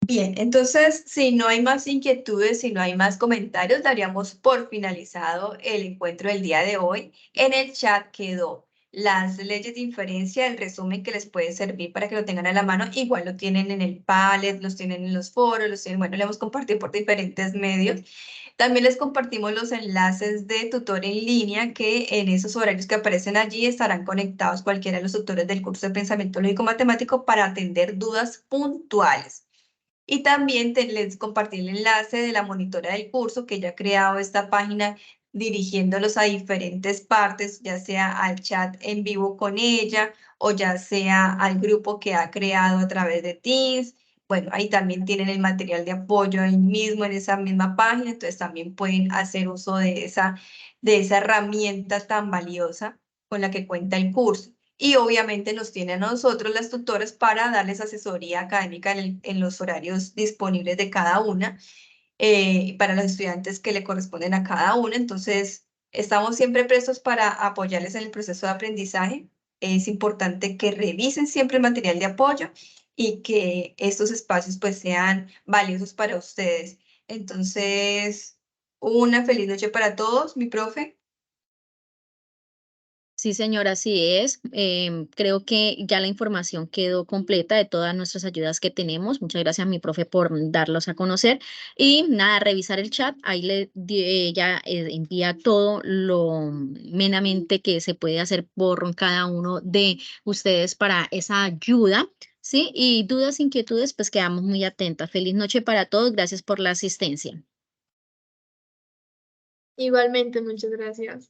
Bien, entonces, si no hay más inquietudes, si no hay más comentarios, daríamos por finalizado el encuentro del día de hoy. En el chat quedó las leyes de inferencia, el resumen que les puede servir para que lo tengan a la mano. Igual lo tienen en el Padlet, los tienen en los foros, los tienen, bueno, lo hemos compartido por diferentes medios. También les compartimos los enlaces de tutor en línea que en esos horarios que aparecen allí estarán conectados cualquiera de los tutores del curso de pensamiento lógico matemático para atender dudas puntuales. Y también les compartí el enlace de la monitora del curso que ya ha creado esta página dirigiéndolos a diferentes partes, ya sea al chat en vivo con ella o ya sea al grupo que ha creado a través de Teams. Bueno, ahí también tienen el material de apoyo ahí mismo en esa misma página, entonces también pueden hacer uso de esa herramienta tan valiosa con la que cuenta el curso. Y obviamente nos tiene a nosotros las tutoras para darles asesoría académica en los horarios disponibles de cada una, para los estudiantes que le corresponden a cada una. Entonces, Estamos siempre prestos para apoyarles en el proceso de aprendizaje. Es importante que revisen siempre el material de apoyo y que estos espacios pues sean valiosos para ustedes. Entonces, una feliz noche para todos, mi profe. Sí, señora, así es. Creo que ya la información quedó completa de todas nuestras ayudas que tenemos. Muchas gracias, mi profe, por darlos a conocer. Y nada, revisar el chat. Ahí ella envía todo lo menamente que se puede hacer por cada uno de ustedes para esa ayuda. ¿Sí? Y dudas, inquietudes, pues quedamos muy atentas. Feliz noche para todos. Gracias por la asistencia. Igualmente, muchas gracias.